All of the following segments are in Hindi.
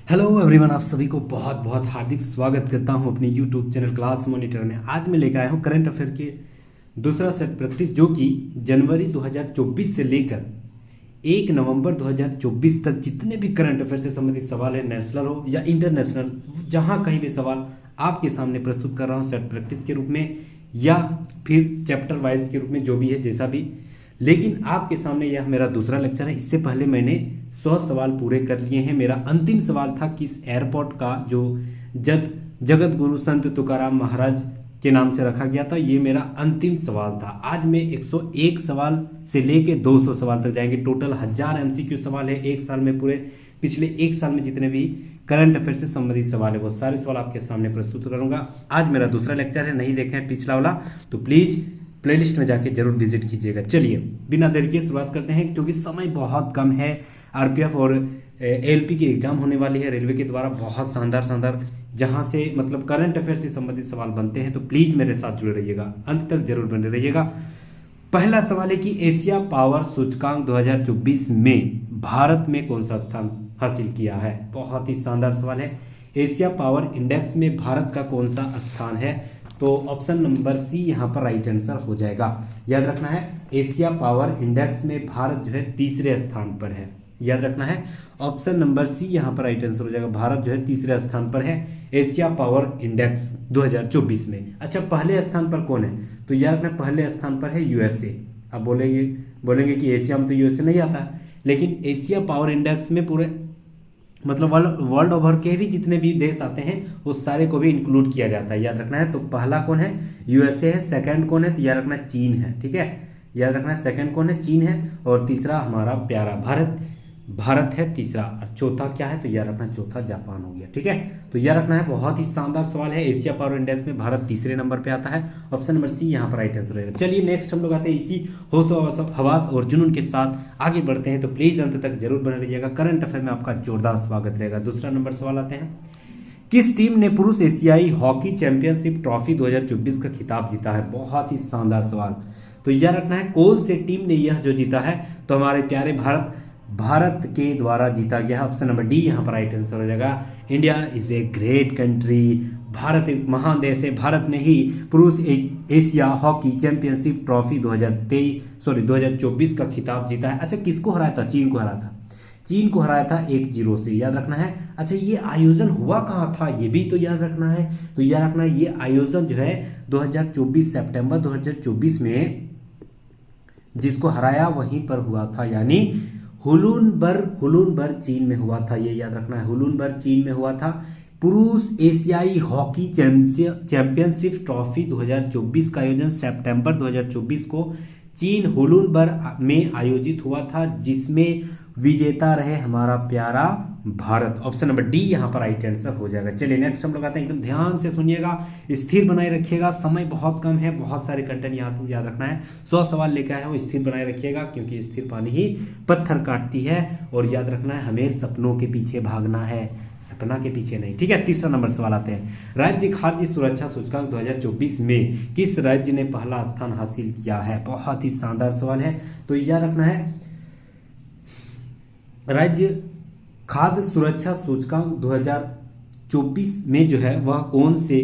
हेलो एवरीवन, आप सभी को बहुत बहुत हार्दिक स्वागत करता हूं अपने यूट्यूब चैनल क्लास मॉनिटर में। आज मैं लेकर आया हूं करंट अफेयर के दूसरा सेट प्रैक्टिस, जो कि जनवरी 2024 से लेकर 1 नवंबर 2024 तक जितने भी करंट अफेयर से संबंधित सवाल है, नेशनल हो या इंटरनेशनल, जहां कहीं भी सवाल आपके सामने प्रस्तुत कर रहा हूं सेट प्रैक्टिस के रूप में या फिर चैप्टर वाइज के रूप में, जो भी है जैसा भी। लेकिन आपके सामने यह मेरा दूसरा लेक्चर है। इससे पहले मैंने 100 सवाल पूरे कर लिए हैं। मेरा अंतिम सवाल था किस एयरपोर्ट का जो जगत गुरु संत तुकाराम महाराज के नाम से रखा गया था, ये मेरा अंतिम सवाल था। आज मैं 101 सवाल से लेके 200 सवाल तक जाएंगे। टोटल 1000 एमसीक्यू सवाल है एक साल में। पूरे पिछले एक साल में जितने भी करंट अफेयर से संबंधित सवाल है वो सारे सवाल आपके सामने प्रस्तुत करूंगा। आज मेरा दूसरा लेक्चर है, नहीं देखे हैं पिछला वाला तो प्लीज प्लेलिस्ट में जाके जरूर विजिट कीजिएगा। चलिए बिना देरी के शुरुआत करते हैं, क्योंकि समय बहुत कम है। आरपीएफ और एलपी की एग्जाम होने वाली है रेलवे के द्वारा, बहुत शानदार जहां से मतलब करंट अफेयर से संबंधित सवाल बनते हैं। तो प्लीज मेरे साथ जुड़े रहिएगा, अंत तक जरूर बने रहिएगा। पहला सवाल है कि एशिया पावर सूचकांक 2024 में भारत में कौन सा स्थान हासिल किया है। बहुत ही शानदार सवाल है। एशिया पावर इंडेक्स में भारत का कौन सा स्थान है, तो ऑप्शन नंबर सी यहाँ पर राइट आंसर हो जाएगा। याद रखना है, एशिया पावर इंडेक्स में भारत जो है तीसरे स्थान पर है। याद रखना है, ऑप्शन नंबर सी यहाँ पर राइट आंसर हो जाएगा। भारत जो है तीसरे स्थान पर है एशिया पावर इंडेक्स 2024 में। अच्छा, पहले स्थान पर कौन है, तो याद रखना पहले स्थान पर है यूएसए। अब बोलेंगे कि एशिया में तो यूएसए नहीं आता, लेकिन एशिया पावर इंडेक्स में पूरे मतलब वर्ल्ड ओवर के भी जितने भी देश आते हैं उस सारे को भी इंक्लूड किया जाता है। याद रखना है, तो पहला कौन है, यूएसए है। सेकंड कौन है, तो याद रखना चीन है। ठीक है, याद रखना है सेकंड कौन है, चीन है। और तीसरा हमारा प्यारा भारत है तीसरा। और चौथा क्या है, तो याद रखना चौथा जापान हो गया। ठीक है, तो याद रखना है, बहुत ही शानदार सवाल है। एशिया पावर इंडेक्स में भारत तीसरे नंबर पे आता है। ऑप्शन नंबर सी यहाँ पर राइट आंसर रहेगा। चलिए नेक्स्ट हम लोग आते हैं इसी होश हवास और जुनून के साथ आगे बढ़ते हैं। तो प्लीज अंत तक जरूर बने रहिएगा, करंट अफेयर में आपका जोरदार स्वागत रहेगा। दूसरा नंबर सवाल आते हैं, किस टीम ने पुरुष एशियाई हॉकी चैंपियनशिप ट्रॉफी 2024 का खिताब जीता है। बहुत ही शानदार सवाल। तो याद रखना है कौन से टीम ने यह जो जीता है, तो हमारे प्यारे भारत के द्वारा जीता गया। ऑप्शन नंबर डी यहाँ पर राइट आंसर हो जाएगा। India is a great country. Bharat एक महान देश है। भारत ने ही पुरुष एशिया हॉकी चैंपियनशिप ट्रॉफी 2024 का खिताब जीता है। अच्छा, किसको हराया था, चीन को हराया था। चीन को हराया था 1-0 से, याद रखना है। अच्छा, ये आयोजन हुआ कहाँ था, ये भी तो याद रखना है। तो याद रखना है, ये आयोजन जो है 2024 सितंबर 2024 में जिसको हराया वहीं पर हुआ था, यानी हुलूनबर्ग चीन में हुआ था। ये याद रखना है, हुलूनबर्ग चीन में हुआ था। पुरुष एशियाई हॉकी चैंपियनशिप ट्रॉफी 2024 का आयोजन सितंबर 2024 को चीन हुलूनबर्ग में आयोजित हुआ था, जिसमें विजेता रहे हमारा प्यारा भारत। ऑप्शन नंबर डी यहाँ पर राइट आंसर हो जाएगा। चलिए नेक्स्ट हम लोग आते हैं, एकदम ध्यान से सुनिएगा, स्थिर बनाए रखिएगा। समय बहुत कम है, बहुत सारे कंटेंट याद रखना है। 100 सवाल लेकर आया हूँ, स्थिर बनाए रखिएगा, क्योंकि स्थिर पानी ही पत्थर काटती है। और याद रखना है, हमें सपनों के पीछे भागना है, सपना के पीछे नहीं। ठीक है, तीसरा नंबर सवाल आते हैं, राज्य खाद्य सुरक्षा सूचकांक 2024 में किस राज्य ने पहला स्थान हासिल किया है। बहुत ही शानदार सवाल है। तो याद रखना है, राज्य खाद्य सुरक्षा सूचकांक 2024 में जो है वह कौन से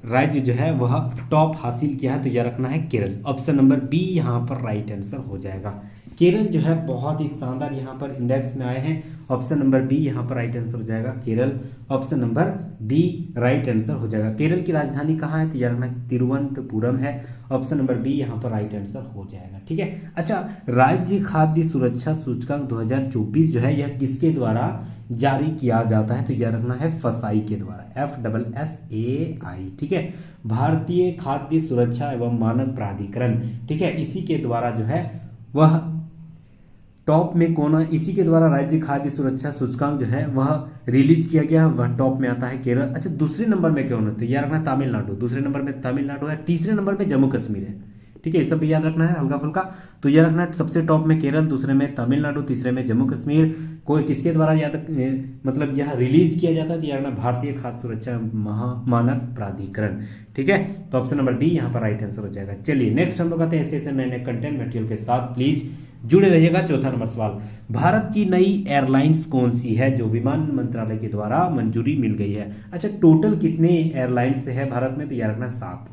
राज्य जो है वह टॉप हासिल किया है, तो यह रखना है केरल। ऑप्शन नंबर बी यहाँ पर राइट आंसर हो जाएगा। केरल जो है बहुत ही शानदार यहाँ पर इंडेक्स में आए हैं। ऑप्शन नंबर बी यहाँ पर राइट आंसर हो जाएगा, Kerala. Option number B right answer हो जाएगा। केरल की राजधानी कहाँ है, तो यह रखना तिरुवनंतपुरम है। ऑप्शन नंबर बी यहाँ पर राइट आंसर हो जाएगा। ठीक है, अच्छा, राज्य खाद्य सुरक्षा सूचकांक 2024 जो है यह किसके द्वारा जारी किया जाता है, तो यह रखना है फसाई के द्वारा, FSSAI। ठीक है, भारतीय खाद्य सुरक्षा एवं मानक प्राधिकरण। ठीक है, इसी के द्वारा जो है वह टॉप में कौन है, इसी के द्वारा राज्य खाद्य सुरक्षा सूचकांक जो है वह रिलीज किया गया, वह टॉप में आता है केरल। अच्छा, दूसरे नंबर में कौन है, तो यह रखना तमिलनाडु। दूसरे नंबर में तमिलनाडु है, तीसरे नंबर में जम्मू कश्मीर है। ठीक है, ये सब भी याद रखना है हल्का फुल्का। तो यह रखना है, सबसे टॉप में केरल, दूसरे में तमिलनाडु, तीसरे में जम्मू कश्मीर। कोई किसके द्वारा मतलब यह रिलीज किया जाता है, तो यह रखना भारतीय खाद्य सुरक्षा मानक प्राधिकरण। ठीक है, तो ऑप्शन नंबर बी यहाँ पर राइट आंसर हो जाएगा। चलिए नेक्स्ट हम लोग आते हैं ऐसे नए नए कंटेंट मटेरियल के साथ, प्लीज जुड़े रहिएगा। चौथा नंबर सवाल, भारत की नई एयरलाइंस कौन सी है जो विमान मंत्रालय के द्वारा मंजूरी मिल गई है? अच्छा, टोटल कितने एयरलाइंस है भारत में? तो याद रखना 7,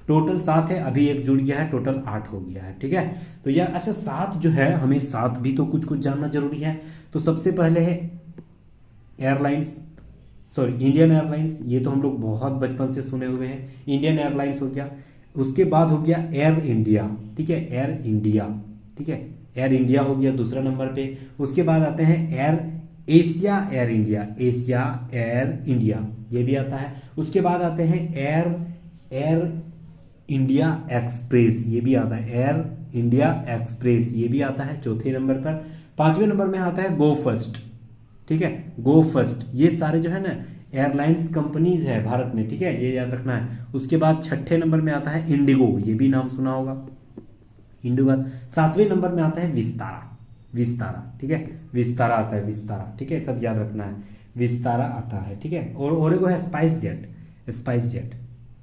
टोटल 7 है, अभी एक जुड़ गया है, टोटल 8 हो गया है। ठीक है, तो यार अच्छा 7 जो है, हमें 7 भी तो कुछ कुछ जानना जरूरी है। तो सबसे पहले है एयरलाइंस, सॉरी इंडियन एयरलाइंस, ये तो हम लोग बहुत बचपन से सुने हुए हैं, इंडियन एयरलाइंस हो गया। उसके बाद हो गया एयर इंडिया, ठीक है, एयर इंडिया, ठीक है, एयर इंडिया हो गया दूसरा नंबर पे। उसके बाद आते हैं air Asia air India, Asia air India, ये भी आता है। उसके बाद आते हैं एयर इंडिया एक्सप्रेस, ये भी आता है, एयर इंडिया एक्सप्रेस, ये भी आता है चौथे नंबर पर। पांचवें नंबर में आता है गो फर्स्ट, ठीक है, गो फर्स्ट। ये सारे जो है ना एयरलाइंस कंपनीज है भारत में, ठीक है, ये याद रखना है। उसके बाद छठे नंबर में आता है इंडिगो, ये भी नाम सुना होगा, इंडिगो। सातवें नंबर में आता है विस्तारा, विस्तारा, ठीक है, विस्तारा आता है, विस्तारा, ठीक है, सब याद रखना है, विस्तारा आता है, ठीक है। और एक है स्पाइस जेट, स्पाइस जेट,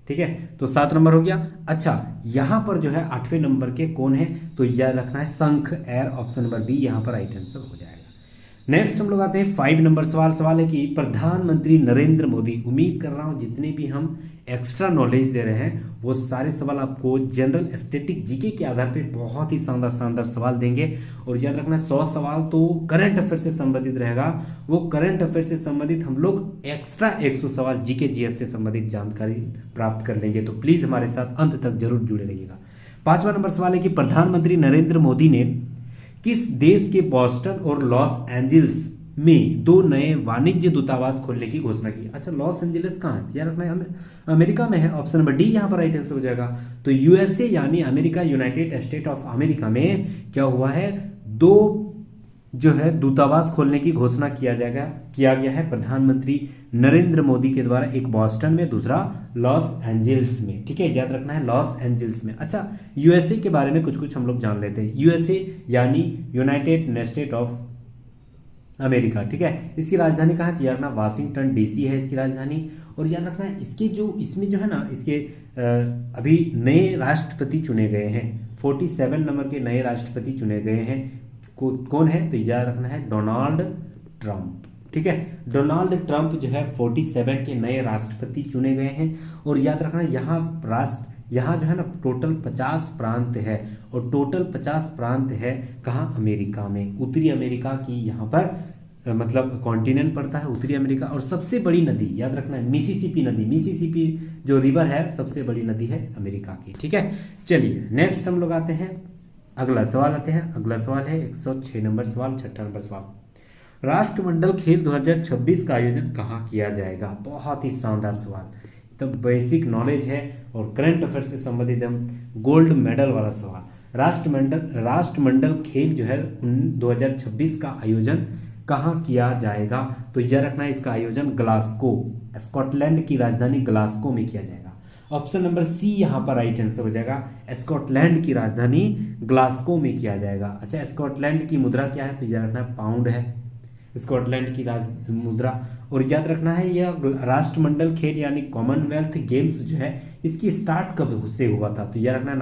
ठीक है। तो 7 नंबर हो गया। अच्छा, यहां पर जो है 8वें नंबर के कौन है? तो याद रखना है संख एयर, ऑप्शन नंबर बी यहां पर राइट आंसर हो जाएगा। नेक्स्ट हम लोग आते हैं 5 नंबर सवाल। सवाल है कि प्रधानमंत्री नरेंद्र मोदी, उम्मीद कर रहा हूं जितने भी हम एक्स्ट्रा नॉलेज दे रहे हैं वो सारे सवाल आपको जनरल स्टैटिक जीके के आधार पे बहुत ही शानदार शानदार सवाल देंगे। और याद रखना 100 सवाल तो करंट अफेयर से संबंधित रहेगा, वो करंट अफेयर से संबंधित हम लोग एक्स्ट्रा 100 सवाल जीके जीएस से संबंधित जानकारी प्राप्त कर लेंगे। तो प्लीज हमारे साथ अंत तक जरूर जुड़े रहिएगा। 5वां नंबर सवाल है कि प्रधानमंत्री नरेंद्र मोदी ने किस देश के बॉस्टन और लॉस एंजल्स में 2 नए वाणिज्य दूतावास खोलने की घोषणा की? अच्छा, लॉस एंजलिस कहाँ है? याद रखना है अमेरिका में है, ऑप्शन नंबर डी यहाँ पर राइट आंसर हो जाएगा। तो यूएसए यानी America, United state of America में क्या हुआ है, 2 जो है दूतावास खोलने की घोषणा किया गया है प्रधानमंत्री नरेंद्र मोदी के द्वारा, एक बॉस्टन में, दूसरा लॉस एंजल्स में, ठीक है, याद रखना है लॉस एंजल्स में। अच्छा, यूएसए के बारे में कुछ कुछ हम लोग जान लेते हैं। यूएसए यानी यूनाइटेड स्टेट ऑफ अमेरिका, ठीक है। इसकी राजधानी कहाँ है? याद रखना वाशिंगटन डीसी है इसकी राजधानी। और याद रखना है इसके जो इसमें जो है ना, इसके अभी नए राष्ट्रपति चुने गए हैं, 47 नंबर के नए राष्ट्रपति चुने गए हैं। कौन है? तो याद रखना है डोनाल्ड ट्रंप, ठीक है, डोनाल्ड ट्रंप जो है 47 के नए राष्ट्रपति चुने गए हैं। और याद रखना यहाँ जो है ना टोटल 50 प्रांत है, और टोटल 50 प्रांत है कहाँ? अमेरिका में, उत्तरी अमेरिका की यहाँ पर मतलब कॉन्टिनेंट पड़ता है उत्तरी अमेरिका। और सबसे बड़ी नदी याद रखना है मिसिसिपी नदी, मिसिसिपी जो रिवर है सबसे बड़ी नदी है अमेरिका की, ठीक है। चलिए नेक्स्ट हम लोग आते हैं, अगला सवाल आते हैं। अगला सवाल है 106 नंबर सवाल, 6ठा नंबर सवाल, राष्ट्रमंडल खेल 2026 का आयोजन कहाँ किया जाएगा? बहुत ही शानदार सवाल, तो बेसिक नॉलेज है और करंट अफेयर से संबंधित हम गोल्ड मेडल वाला सवाल। राष्ट्रमंडल खेल जो है 2026 का आयोजन कहाँ किया जाएगा? तो यह रखना है इसका आयोजन ग्लासगो, स्कॉटलैंड की राजधानी ग्लासगो में किया जाएगा। ऑप्शन नंबर सी यहाँ पर राइट आंसर हो जाएगा, स्कॉटलैंड की राजधानी ग्लासगो में किया जाएगा। अच्छा, स्कॉटलैंड की मुद्रा क्या है? तो यह रखना है पाउंड है स्कॉटलैंड की मुद्रा। और याद रखना है यह राष्ट्रमंडल खेल यानी कॉमनवेल्थ गेम्स जो है इसकी स्टार्ट कब से हुआ था? तो यह रखना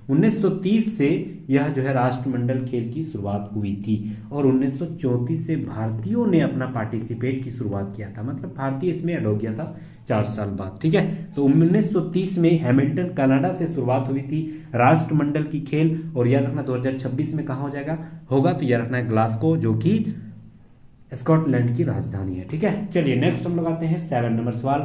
1930 से यह जो है राष्ट्रमंडल खेल की शुरुआत हुई थी। और 1934 से भारतीयों ने अपना पार्टिसिपेट की शुरुआत किया था, मतलब भारतीय इसमें ऐड हो गया था 4 साल बाद, ठीक है। तो 1930 में हैमिल्टन कनाडा से शुरुआत हुई थी राष्ट्रमंडल की खेल। और याद रखना 2026 में कहाँ हो जाएगा होगा? तो याद रखना है ग्लासगो जो कि स्कॉटलैंड की राजधानी है, ठीक है। चलिए नेक्स्ट हम लोग आते हैं 7 नंबर सवाल,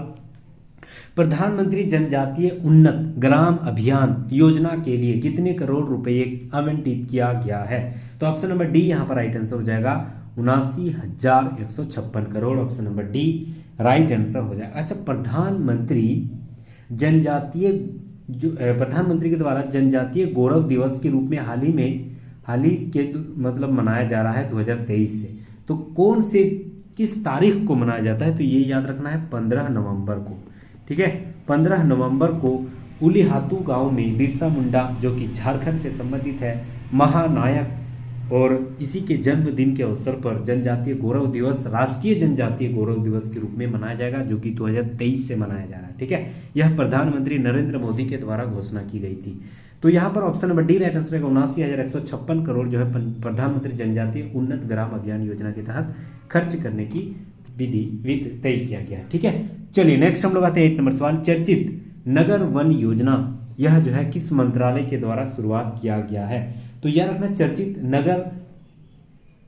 प्रधानमंत्री जनजातीय उन्नत ग्राम अभियान योजना के लिए कितने करोड़ रुपए आवंटित किया गया है? तो ऑप्शन नंबर डी यहाँ पर राइट आंसर हो जाएगा 79,156 crore, option number D right answer हो जाएगा। अच्छा, प्रधानमंत्री के द्वारा जनजातीय गौरव दिवस के रूप में हाल ही के मतलब मनाया जा रहा है 2023 से। तो कौन से किस तारीख को मनाया जाता है? तो ये याद रखना है 15 नवंबर को, ठीक है। 15 नवंबर को उलीहातू गांव में बिरसा मुंडा जो कि झारखंड से संबंधित है महानायक, और इसी के जन्मदिन के अवसर पर जनजातीय गौरव दिवस राष्ट्रीय जनजातीय गौरव दिवस के रूप में मनाया जाएगा जो कि 2023 से मनाया जा रहा है, ठीक है। यह प्रधानमंत्री नरेंद्र मोदी के द्वारा घोषणा की गई थी। तो यहाँ पर option number D right answer है 79,156 करोड़ जो है प्रधानमंत्री जनजातीय उन्नत ग्राम अभियान योजना के तहत खर्च करने की विधि तय किया गया है। ठीक है, चलिए नेक्स्ट हम लोग आते हैं 8 नंबर सवाल। चर्चित नगर वन योजना यह जो है किस मंत्रालय के द्वारा शुरुआत किया गया है? तो याद रखना चर्चित नगर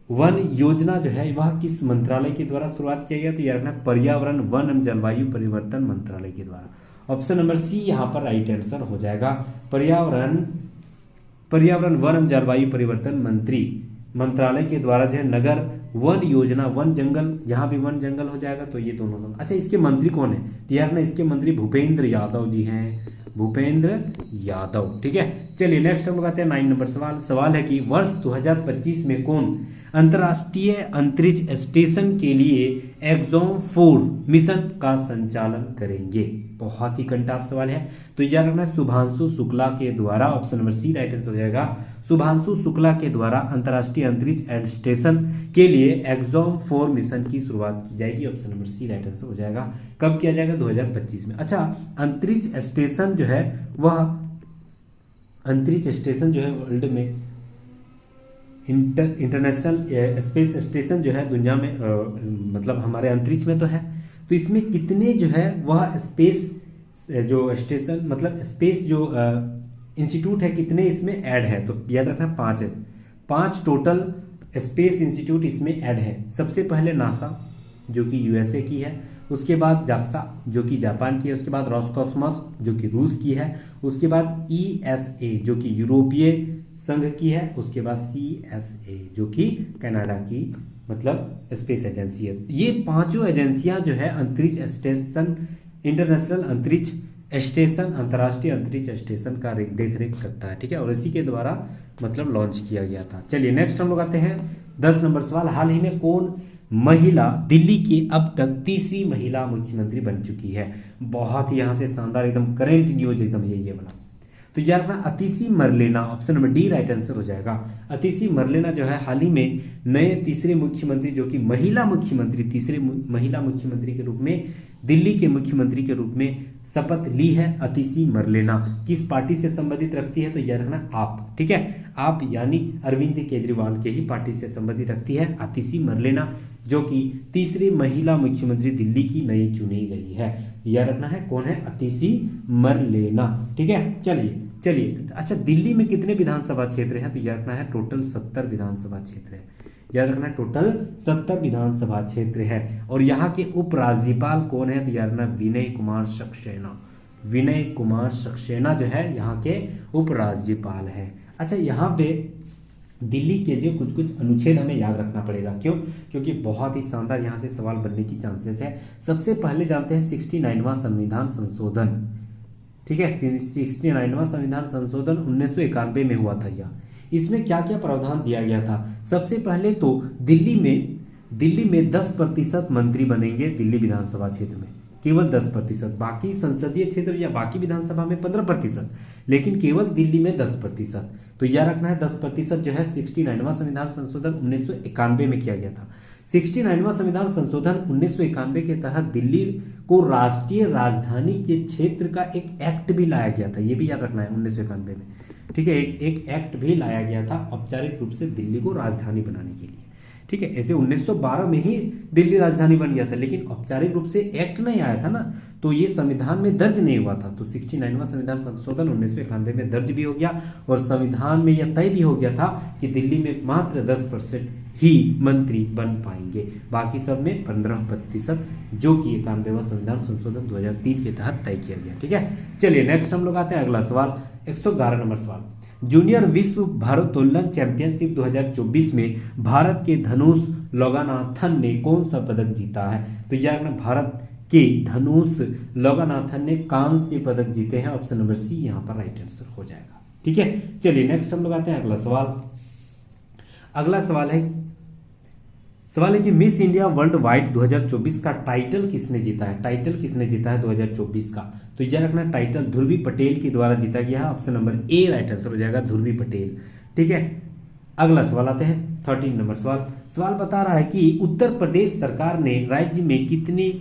वन योजना जो है वह किस मंत्रालय के द्वारा शुरुआत किया गया? तो याद रखना पर्यावरण वन एवं जलवायु परिवर्तन मंत्रालय के द्वारा। ऑप्शन नंबर सी यहाँ पर राइट आंसर हो जाएगा। पर्यावरण वन एवं जलवायु परिवर्तन मंत्रालय के द्वारा जो है नगर वन योजना, वन जंगल, यहाँ भी वन जंगल हो जाएगा तो ये दोनों। अच्छा, इसके मंत्री कौन है? तो यार ना इसके मंत्री भूपेंद्र यादव जी हैं, भूपेंद्र यादव। ठीक है, चलिए नेक्स्ट हम लोग आते हैं 9 नंबर सवाल। सवाल है कि वर्ष 2025 में कौन अंतर्राष्ट्रीय अंतरिक्ष स्टेशन के लिए एक्सॉम 4 मिशन का संचालन करेंगे? बहुत ही कंटाप सवाल है, तो याद रखना शुभांशु शुक्ला के द्वारा। Option number C right answer हो जाएगा। शुभांशु शुक्ला के द्वारा अंतर्राष्ट्रीय अंतरिक्ष स्टेशन के लिए एक्सॉम 4 मिशन की शुरुआत की जाएगी। Option number C right answer हो जाएगा। कब किया जाएगा? 2025 में। अच्छा, अंतरिक्ष स्टेशन जो है वह अंतरिक्ष स्टेशन जो है वर्ल्ड में इंटरनेशनल स्पेस स्टेशन जो है दुनिया में मतलब हमारे अंतरिक्ष में तो है, तो इसमें कितने जो है वह स्पेस जो स्टेशन मतलब स्पेस जो इंस्टीट्यूट है कितने इसमें ऐड है? तो याद रखना 5 है। 5 टोटल स्पेस इंस्टीट्यूट इसमें ऐड है। सबसे पहले नासा जो कि यूएसए की है, उसके बाद जाक्सा जो कि जापान की है, उसके बाद रॉसकॉस्मॉस जो कि रूस की है, उसके बाद ईएसए जो कि यूरोपीय संघ की है, उसके बाद सीएसए जो कि कनाडा की मतलब स्पेस एजेंसी है। ये पांचों एजेंसियां जो है अंतरिक्ष स्टेशन, इंटरनेशनल अंतरिक्ष स्टेशन, अंतर्राष्ट्रीय अंतरिक्ष स्टेशन का देख रेख करता है। ठीक है, और इसी के द्वारा मतलब लॉन्च किया गया था। चलिए नेक्स्ट हम लोग आते हैं 10 नंबर सवाल। हाल ही में कौन महिला दिल्ली की अब तक तीसरी महिला मुख्यमंत्री बन चुकी है? बहुत ही यहाँ से शानदार एकदम करेंट न्यूज एकदम ये वाला। तो याद रखना Atishi Marlena, option number D right answer हो जाएगा। अतिशी मरलेना जो है हाल ही में नए तीसरे मुख्यमंत्री जो कि महिला मुख्यमंत्री, तीसरे महिला मुख्यमंत्री के रूप में दिल्ली के मुख्यमंत्री के रूप में शपथ ली है। अतिशी मरलेना किस पार्टी से संबंधित रखती है? तो याद रखना आप। ठीक है, आप यानी अरविंद केजरीवाल के ही पार्टी से संबंधित रखती है अतिशी मरलेना, जो कि तीसरी महिला मुख्यमंत्री दिल्ली की नई चुनी गई है। याद रखना है कौन है? अतिशी मरलेना। ठीक है, चलिए अच्छा, दिल्ली में कितने विधानसभा क्षेत्र हैं? तो याद रखना है टोटल 70 विधानसभा क्षेत्र है। याद रखना टोटल 70 विधानसभा क्षेत्र है। और यहाँ के उपराज्यपाल कौन है? तो याद रखना विनय कुमार सक्सेना। विनय कुमार सक्सेना जो है यहाँ के उपराज्यपाल है। अच्छा, यहाँ पे दिल्ली के जो कुछ अनुच्छेद हमें याद रखना पड़ेगा। क्यों? क्योंकि बहुत ही शानदार यहाँ से सवाल बनने की चांसेस है। सबसे पहले जानते हैं 69वां संविधान संशोधन। ठीक है, 69वां संविधान संशोधन 1991 में हुआ था। यह इसमें क्या क्या प्रावधान दिया गया था? सबसे पहले तो दिल्ली में 10% मंत्री बनेंगे दिल्ली विधानसभा क्षेत्र में, केवल 10%। बाकी संसदीय क्षेत्र या बाकी विधानसभा में 15%, लेकिन केवल दिल्ली में 10%। तो यह रखना है 10% जो है 69वां संविधान संशोधन 1991 में किया गया था। 69वां संविधान संशोधन 1991 के तहत दिल्ली को राष्ट्रीय राजधानी के क्षेत्र का एक एक्ट भी लाया गया था। ये भी याद रखना है 1991 में। ठीक है, एक एक्ट भी लाया गया था औपचारिक रूप से दिल्ली को राजधानी बनाने के लिए। ठीक है, ऐसे 1912 में ही दिल्ली राजधानी बन गया था, लेकिन औपचारिक रूप से एक्ट नहीं आया था ना, तो ये संविधान में दर्ज नहीं हुआ था। तो 69वां संविधान संशोधन 1991 में दर्ज भी हो गया और संविधान में यह तय भी हो गया था कि दिल्ली में मात्र 10% ही मंत्री बन पाएंगे, बाकी सब में 15%, जो कि 91वां संविधान संशोधन 2003 के तहत तय किया गया। ठीक है, चलिए नेक्स्ट हम लोग आते हैं अगला सवाल, 111 नंबर सवाल। जूनियर विश्व भारोत्तोलन चैंपियनशिप 2024 में भारत के धनुष लोगानाथन ने कौन सा पदक जीता है? तो यार भारत के धनुष लोगानाथन ने कांस्य पदक जीते हैं। ऑप्शन नंबर सी यहाँ पर राइट आंसर हो जाएगा। ठीक है, चलिए नेक्स्ट हम लोग आते हैं अगला सवाल। अगला सवाल है कि मिस इंडिया वर्ल्ड वाइड 2024 का टाइटल किसने जीता है? टाइटल किसने जीता है 2024 का? तो यह रखना टाइटल ध्रुवी पटेल के द्वारा जीता गया है। Option number A right answer हो जाएगा, ध्रुवी पटेल। ठीक है, अगला सवाल आते हैं 13 नंबर सवाल। सवाल बता रहा है कि उत्तर प्रदेश सरकार ने राज्य में कितनी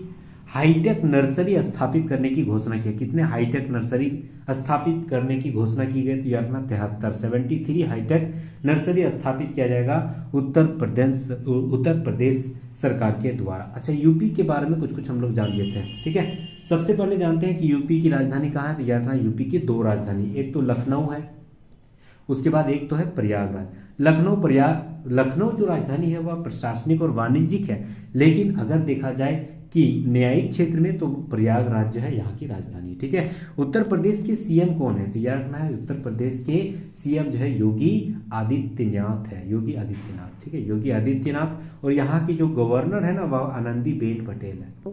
हाईटेक नर्सरी स्थापित करने की घोषणा की? कितने हाईटेक नर्सरी स्थापित करने की घोषणा की गई? तो यार अपना 73 हाईटेक नर्सरी स्थापित किया जाएगा उत्तर प्रदेश सरकार के द्वारा। अच्छा, यूपी के बारे में कुछ कुछ हम लोग जान लेते हैं, ठीक है। सबसे पहले जानते हैं कि यूपी की राजधानी कहाँ है? तो यार यूपी की 2 राजधानी, एक तो लखनऊ है, उसके बाद एक तो है प्रयागराज। लखनऊ जो राजधानी है वह प्रशासनिक और वाणिज्यिक है, लेकिन अगर देखा जाए कि न्यायिक क्षेत्र में तो प्रयागराज जो है यहाँ की राजधानी, ठीक है। उत्तर प्रदेश के सीएम कौन है? तो यार रखना है उत्तर प्रदेश के सीएम जो है योगी आदित्यनाथ है, योगी आदित्यनाथ, ठीक है, योगी आदित्यनाथ। और यहाँ की जो गवर्नर है ना वह आनंदीबेन पटेल है,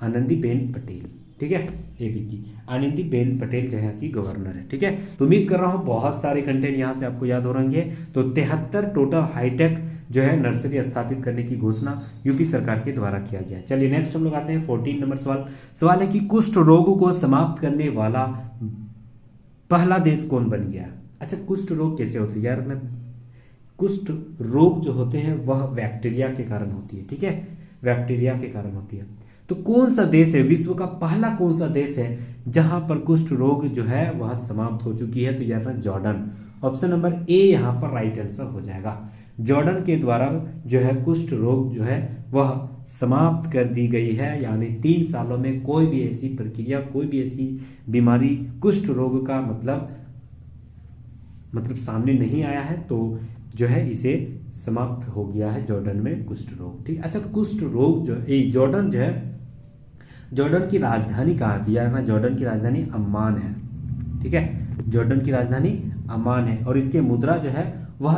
आनंदीबेन पटेल, ठीक है, एबी की आनंदीबेन पटेल जो है की गवर्नर है, ठीक है। तो उम्मीद कर रहा हूँ बहुत सारे कंटेंट यहाँ से आपको याद हो रहेंगे। तो 73 टोटल हाईटेक जो है नर्सरी स्थापित करने की घोषणा यूपी सरकार के द्वारा किया गया। चलिए नेक्स्ट हम लोग आते हैं 14 नंबर सवाल है कि कुष्ठ रोग को समाप्त करने वाला पहला देश कौन बन गया? अच्छा, कुष्ठ रोग कैसे होते हैं यार? कुष्ठ रोग जो होते हैं वह बैक्टीरिया के कारण होती है, ठीक है, बैक्टीरिया के कारण होती है। तो कौन सा देश है, विश्व का पहला कौन सा देश है जहां पर कुष्ठ रोग जो है वह समाप्त हो चुकी है? तो यार जॉर्डन, ऑप्शन नंबर ए यहाँ पर राइट आंसर हो जाएगा। जॉर्डन के द्वारा जो है कुष्ठ रोग जो है वह समाप्त कर दी गई है, यानी 3 सालों में कोई भी ऐसी प्रक्रिया, कोई भी ऐसी बीमारी कुष्ठ रोग का मतलब सामने नहीं आया है, तो जो है इसे समाप्त हो गया है जॉर्डन में कुष्ठ रोग, ठीक। अच्छा, कुष्ठ रोग जो जॉर्डन जो है, जॉर्डन की राजधानी कहाँ है? यार जॉर्डन की राजधानी अम्मान है, ठीक है, जॉर्डन की राजधानी अम्मान है। और इसके मुद्रा जो है वह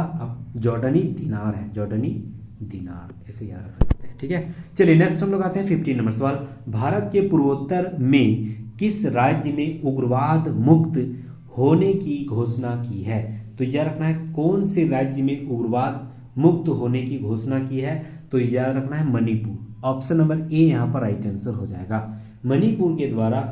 जॉर्डनी दिनार है, जॉर्डनी दिनार, ऐसे याद रख सकते हैं, ठीक है। चलिए नेक्स्ट हम लोग आते हैं 15 नंबर सवाल। भारत के पूर्वोत्तर में किस राज्य ने उग्रवाद मुक्त होने की घोषणा की है? तो याद रखना है कौन से राज्य में उग्रवाद मुक्त होने की घोषणा की है? तो याद रखना है मणिपुर, ऑप्शन नंबर ए यहाँ पर राइट आंसर हो जाएगा। मणिपुर के द्वारा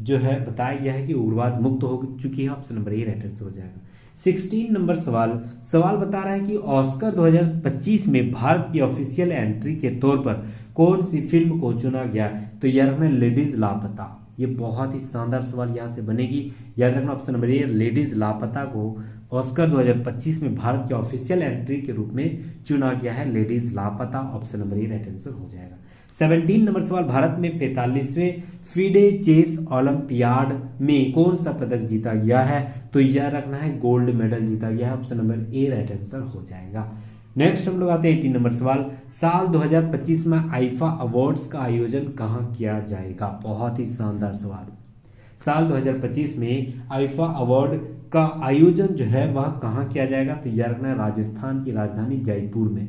जो है बताया गया है कि उग्रवाद मुक्त हो चुकी है, option number A right answer हो जाएगा। 16 नंबर सवाल बता रहा है कि ऑस्कर 2025 में भारत की ऑफिशियल एंट्री के तौर पर कौन सी फिल्म को चुना गया? तो याद रखना लेडीज लापता, ये बहुत ही शानदार सवाल यहाँ से बनेगी, याद रखना ऑप्शन नंबर ए लेडीज लापता को ऑस्कर 2025 में भारत की ऑफिशियल एंट्री के रूप में चुना गया है, लेडीज लापता, option number A right answer हो जाएगा। 17 नंबर सवाल, भारत में 45वें फीडे चेस ओलंपियाड में कौन सा पदक जीता गया है? तो यह रखना है गोल्ड मेडल जीता गया है, option number A right answer हो जाएगा। नेक्स्ट हम लोग आते हैं 18 नंबर सवाल। साल 2025 में आईफा अवार्ड्स का आयोजन कहाँ किया जाएगा? बहुत ही शानदार सवाल। साल 2025 में आईफा अवार्ड का आयोजन जो है वह कहाँ किया जाएगा? तो यह रखना है राजस्थान की राजधानी जयपुर में,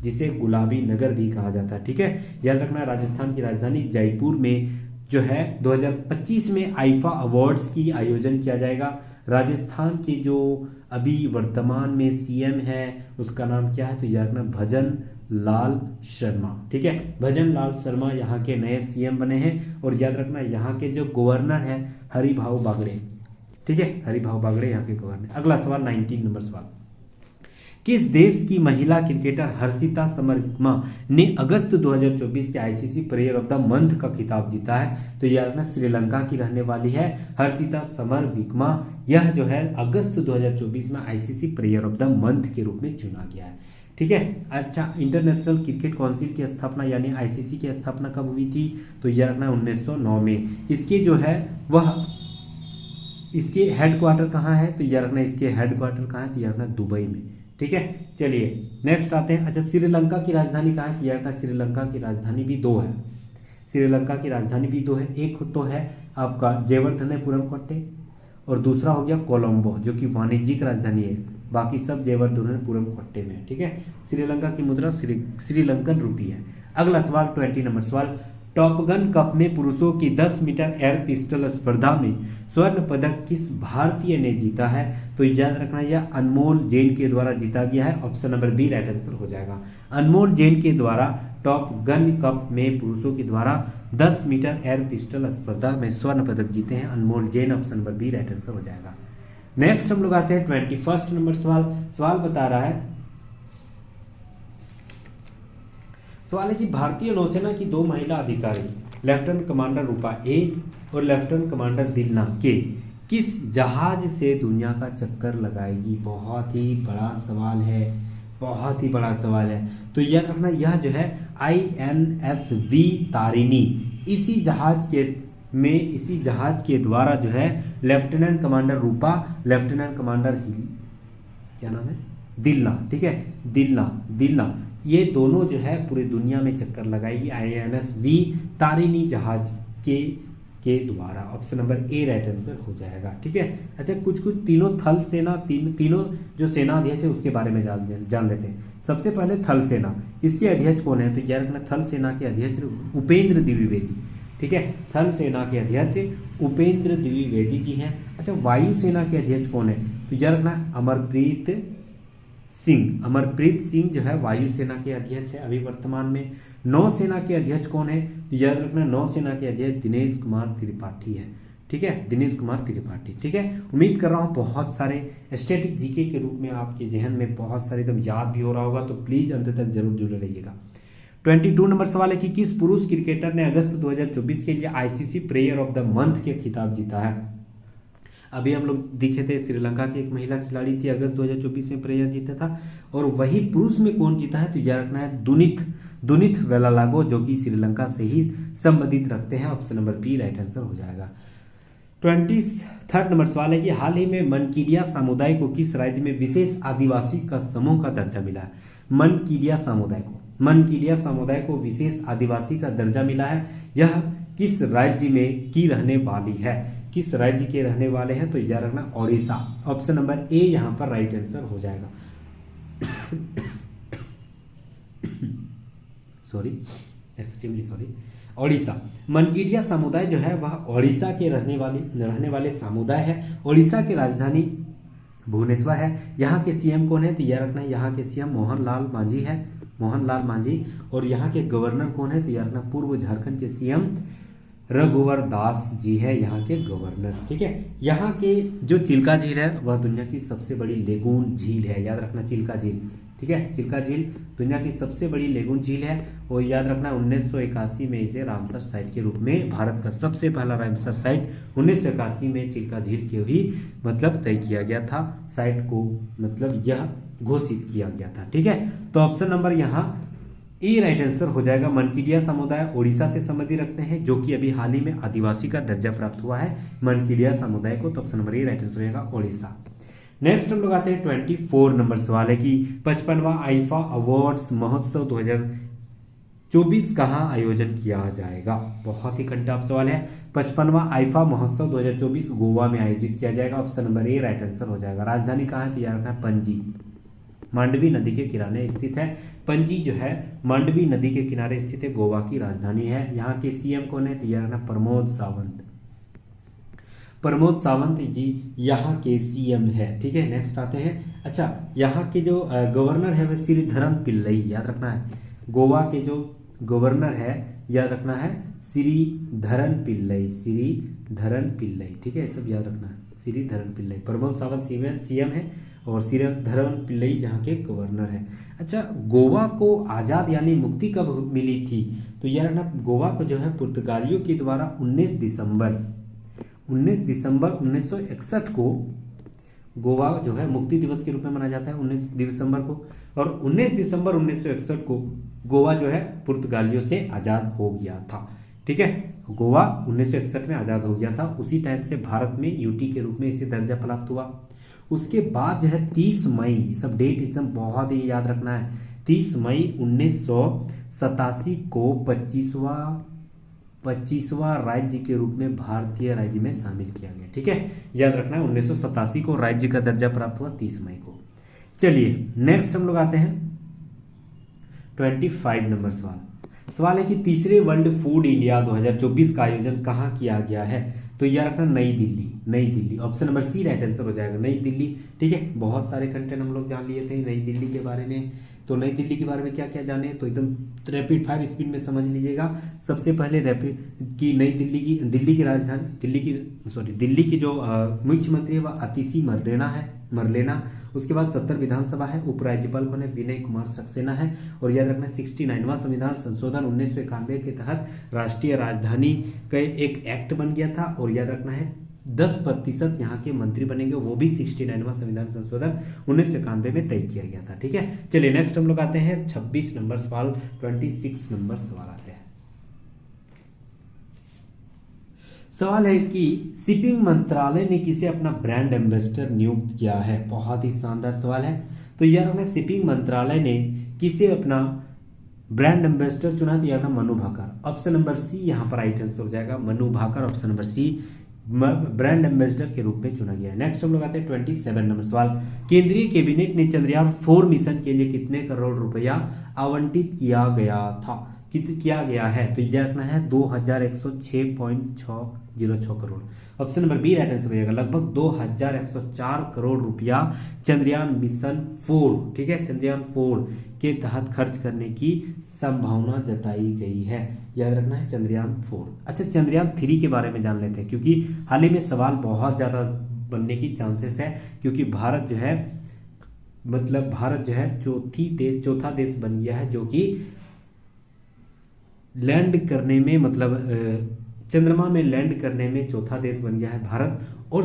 जिसे गुलाबी नगर भी कहा जाता है, ठीक है। याद रखना है राजस्थान की राजधानी जयपुर में जो है 2025 में आईफा अवार्ड्स की आयोजन किया जाएगा। राजस्थान के जो अभी वर्तमान में सीएम है उसका नाम क्या है? तो याद रखना भजन लाल शर्मा, ठीक है, भजन लाल शर्मा यहाँ के नए सीएम बने हैं। और याद रखना यहाँ के जो गवर्नर हैं हरिभाऊ बागड़े, ठीक है, हरिभाऊ बागड़े यहाँ के गवर्नर। अगला सवाल 19 नंबर सवाल, किस देश की महिला क्रिकेटर हर्षिता समरविक्मा ने अगस्त 2024 के ICC player of the month का खिताब जीता है? तो याद रखना श्रीलंका की रहने वाली है हर्षिता समरविक्मा। यह जो है अगस्त 2024 में ICC player of the month के रूप में चुना गया है, ठीक है। अच्छा, इंटरनेशनल क्रिकेट काउंसिल की स्थापना यानी आईसीसी की स्थापना कब हुई थी? तो याद रखना 1909 में। इसके जो है वह इसके हेडक्वार्टर कहाँ है? तो याद रखना इसके हेडक्वार्टर कहाँ है? तो याद रखना दुबई में, ठीक है। चलिए नेक्स्ट आते हैं। अच्छा, श्रीलंका की राजधानी कहाँ है? यार श्रीलंका की राजधानी भी 2 है, श्रीलंका की राजधानी भी 2 है। एक तो है आपका जयवर्धनेपुरम और दूसरा हो गया कोलंबो जो कि वाणिज्यिक राजधानी है। बाकी सब जयवर्धनेपुरम में, ठीक है। श्रीलंका की मुद्रा श्रीलंकन रुपी है। अगला सवाल 20 नंबर सवाल, टॉपगन कप में पुरुषों की 10 मीटर एयर पिस्टल स्पर्धा में स्वर्ण पदक किस भारतीय ने जीता है? तो याद रखना यह अनमोल जैन के द्वारा जीता गया है, option number B right answer हो जाएगा। अनमोल जैन के द्वारा टॉप गन कप में पुरुषों के द्वारा 10 मीटर एयर पिस्टल स्पर्धा में स्वर्ण पदक जीते हैं Anmol Jain, option number B right answer हो जाएगा। नेक्स्ट हम लोग आते हैं 21 नंबर सवाल बता रहा है, सवाल है कि भारतीय नौसेना की 2 महिला अधिकारी लेफ्टिनेंट कमांडर रूपा ए और लेफ्टिनेंट कमांडर दिलना के किस जहाज से दुनिया का चक्कर लगाएगी? बहुत ही बड़ा सवाल है, बहुत ही बड़ा सवाल है। तो याद रखना यह जो है INSV तारिणी, इसी जहाज के द्वारा जो है लेफ्टिनेंट कमांडर रूपा, लेफ्टिनेंट कमांडर क्या नाम है, दिलना, ठीक है, दिलना ये दोनों जो है पूरी दुनिया में चक्कर लगाएगी INSV तारिणी जहाज के द्वारा। Option number A right answer हो जाएगा, ठीक है। अच्छा, कुछ तीनों थल सेना, तीनों जो सेना अध्यक्ष है उसके बारे में जान लेते हैं। सबसे पहले थल सेना, इसके अध्यक्ष कौन है? तो याद रखना थल सेना के अध्यक्ष उपेंद्र द्विवेदी, ठीक है। थल सेना के अध्यक्ष उपेंद्र द्विवेदी जी हैं। अच्छा, वायु सेना के अध्यक्ष कौन है? तो याद रखना अमरप्रीत सिंह जो है वायु सेना के अध्यक्ष है अभी वर्तमान में। नौसेना के अध्यक्ष कौन है? तो याद रखना नौसेना के अध्यक्ष दिनेश कुमार त्रिपाठी है, ठीक है, दिनेश कुमार त्रिपाठी, ठीक है। उम्मीद कर रहा हूँ बहुत सारे स्टैटिक जीके के रूप में आपके जहन में बहुत सारे एकदम याद भी हो रहा होगा, तो प्लीज अंत तक जरूर जुड़े रहिएगा। 22 नंबर सवाल है कि किस पुरुष क्रिकेटर ने अगस्त 2024 के लिए ICC player of the month के खिताब जीता है? अभी हम लोग दिखे थे, श्रीलंका की एक महिला खिलाड़ी थी, अगस्त 2024 में प्लेयर जीता था। और वही पुरुष में कौन जीता है? तो याद रखना है दुनित वेलालागो, जो कि श्रीलंका से ही संबंधित रखते हैं। Option number B right answer हो जाएगा। 23 नंबर सवाल है कि हाल ही में मनकीडिया समुदाय को किस राज्य में विशेष आदिवासी का समूह का दर्जा मिला है? मनकीडिया समुदाय को विशेष आदिवासी का दर्जा मिला है। यह किस राज्य में की रहने वाली है? किस राज्य के रहने वाले हैं? तो याद रखना ओडिशा। ऑप्शन नंबर ए यहां पर राइट आंसर हो जाएगा। Extremely sorry. ओडिशा, मनकीडिया समुदाय जो है वह ओडिशा के रहने वाले समुदाय है। ओडिशा की राजधानी भुवनेश्वर है। यहाँ के सीएम कौन है? तो याद रखना यहाँ के सीएम मोहनलाल मांझी। और यहाँ के गवर्नर कौन है? तो याद रखना पूर्व झारखंड के सीएम रघुवर दास जी है यहाँ के गवर्नर, ठीक है। यहाँ के जो चिल्का झील है वह दुनिया की सबसे बड़ी लेगून झील है, याद रखना चिल्का झील, ठीक है। चिल्का झील दुनिया की सबसे बड़ी लेगून झील है। और याद रखना 1981 में इसे रामसर साइट के रूप में, भारत का सबसे पहला रामसर साइट 1981 में चिल्का झील के ही मतलब तय किया गया था, साइट को मतलब यह घोषित किया गया था, ठीक है। तो ऑप्शन नंबर यहाँ ए राइट आंसर हो जाएगा। मनकीडिया समुदाय ओडिशा से संबंधी रखते हैं, जो कि अभी हाल ही में आदिवासी का दर्जा प्राप्त हुआ है मनकीडिया समुदाय को। तो option number A right answer रहेगा ओडिशा। नेक्स्ट हम लोग आते हैं 24 नंबर सवाल है कि 55वां आईफा अवार्ड्स महोत्सव 2024 कहाँ आयोजन किया जाएगा? बहुत ही कंटफ सवाल है। 55वां आईफा महोत्सव 2024 गोवा में आयोजित किया जाएगा। Option number A right answer हो जाएगा। राजधानी कहाँ है? तो याद रखना पणजी, मांडवी नदी के किनारे स्थित है। पणजी जो है मांडवी नदी के किनारे स्थित है, गोवा की राजधानी है। यहाँ के सीएम कौन है? तो याद रखना प्रमोद सावंत जी यहाँ के सीएम है, ठीक है। नेक्स्ट आते हैं। अच्छा, यहाँ के जो गवर्नर है वह श्रीधरन पिल्लई, याद रखना है। गोवा के जो गवर्नर है याद रखना है श्रीधरन पिल्लई, ठीक है, सब याद रखना है, श्रीधरन पिल्लई। प्रमोद सावंत सीएम है और श्रीधरन पिल्लई यहाँ के गवर्नर है। अच्छा, गोवा को आज़ाद यानी मुक्ति कब मिली थी? तो यार ना गोवा को जो है पुर्तगालियों के द्वारा 19 दिसंबर 1961 को गोवा जो है मुक्ति दिवस के रूप में मनाया जाता है 19 दिसंबर को। और 19 दिसंबर 1961 को गोवा जो है पुर्तगालियों से आज़ाद हो गया था, ठीक है। गोवा 1961 में आज़ाद हो गया था। उसी टाइम से भारत में यूटी के रूप में इसे दर्जा प्राप्त हुआ। उसके बाद जो है 30 मई, सब डेट एकदम बहुत ही याद रखना है, 30 मई 1987 को 25वां राज्य के रूप में भारतीय राज्य में शामिल किया गया, ठीक है। याद रखना है 1987 को राज्य का दर्जा प्राप्त हुआ 30 मई को। चलिए नेक्स्ट हम लोग आते हैं 25 नंबर सवाल है कि तीसरे वर्ल्ड फूड इंडिया 2024 का आयोजन कहाँ किया गया है? तो याद रखना New Delhi. Option number C right answer हो जाएगा, नई दिल्ली, ठीक है। बहुत सारे कंटेंट हम लोग जान लिए थे नई दिल्ली के बारे में। तो नई दिल्ली के बारे में क्या क्या जाने, तो एकदम रैपिड फायर स्पीड में समझ लीजिएगा। सबसे पहले रैपिड की नई दिल्ली की राजधानी दिल्ली की जो मुख्यमंत्री है वह अतिशी मरलेना है। उसके बाद 70 विधानसभा है, उपराज्यपाल कौन है, विनय कुमार सक्सेना है। और याद रखना 69वां संविधान संशोधन 1991 के तहत राष्ट्रीय राजधानी का एक एक्ट बन गया था। और याद रखना है 10% यहाँ के मंत्री बनेंगे, वो भी 69वां संविधान संशोधन 1991 में तय किया गया था। ठीक है, चलिए नेक्स्ट हम लोग आते हैं 26 नंबर सवाल, 26 नंबर सवाल आते हैं। सवाल है कि शिपिंग मंत्रालय ने किसे अपना ब्रांड एम्बेसडर नियुक्त किया है। बहुत ही शानदार सवाल है। तो यार हमने शिपिंग मंत्रालय ने किसे अपना ब्रांड एम्बेसडर चुना, तो यार Manu Bhaker. Option number C यहाँ पर राइट आंसर हो जाएगा, Manu Bhaker option number C brand ambassador के रूप में चुना गया है। नेक्स्ट हम लोग आते हैं 27 नंबर सवाल। केंद्रीय कैबिनेट ने चंद्रयान 4 मिशन के लिए कितने करोड़ रुपया आवंटित किया गया है। तो यह रखना है 2106.606 crore. Option number B right answer हो जाएगा, लगभग 2104 करोड़ रुपया चंद्रयान मिशन 4, ठीक है, चंद्रयान 4 के तहत खर्च करने की संभावना जताई गई है। याद रखना है चंद्रयान 4। अच्छा, चंद्रयान 3 के बारे में जान लेते हैं, क्योंकि हाल ही में सवाल बहुत ज्यादा बनने की चांसेस है, क्योंकि भारत जो है चौथा देश बन गया है जो कि लैंड करने में चंद्रमा में लैंड करने में चौथा देश बन गया है भारत। और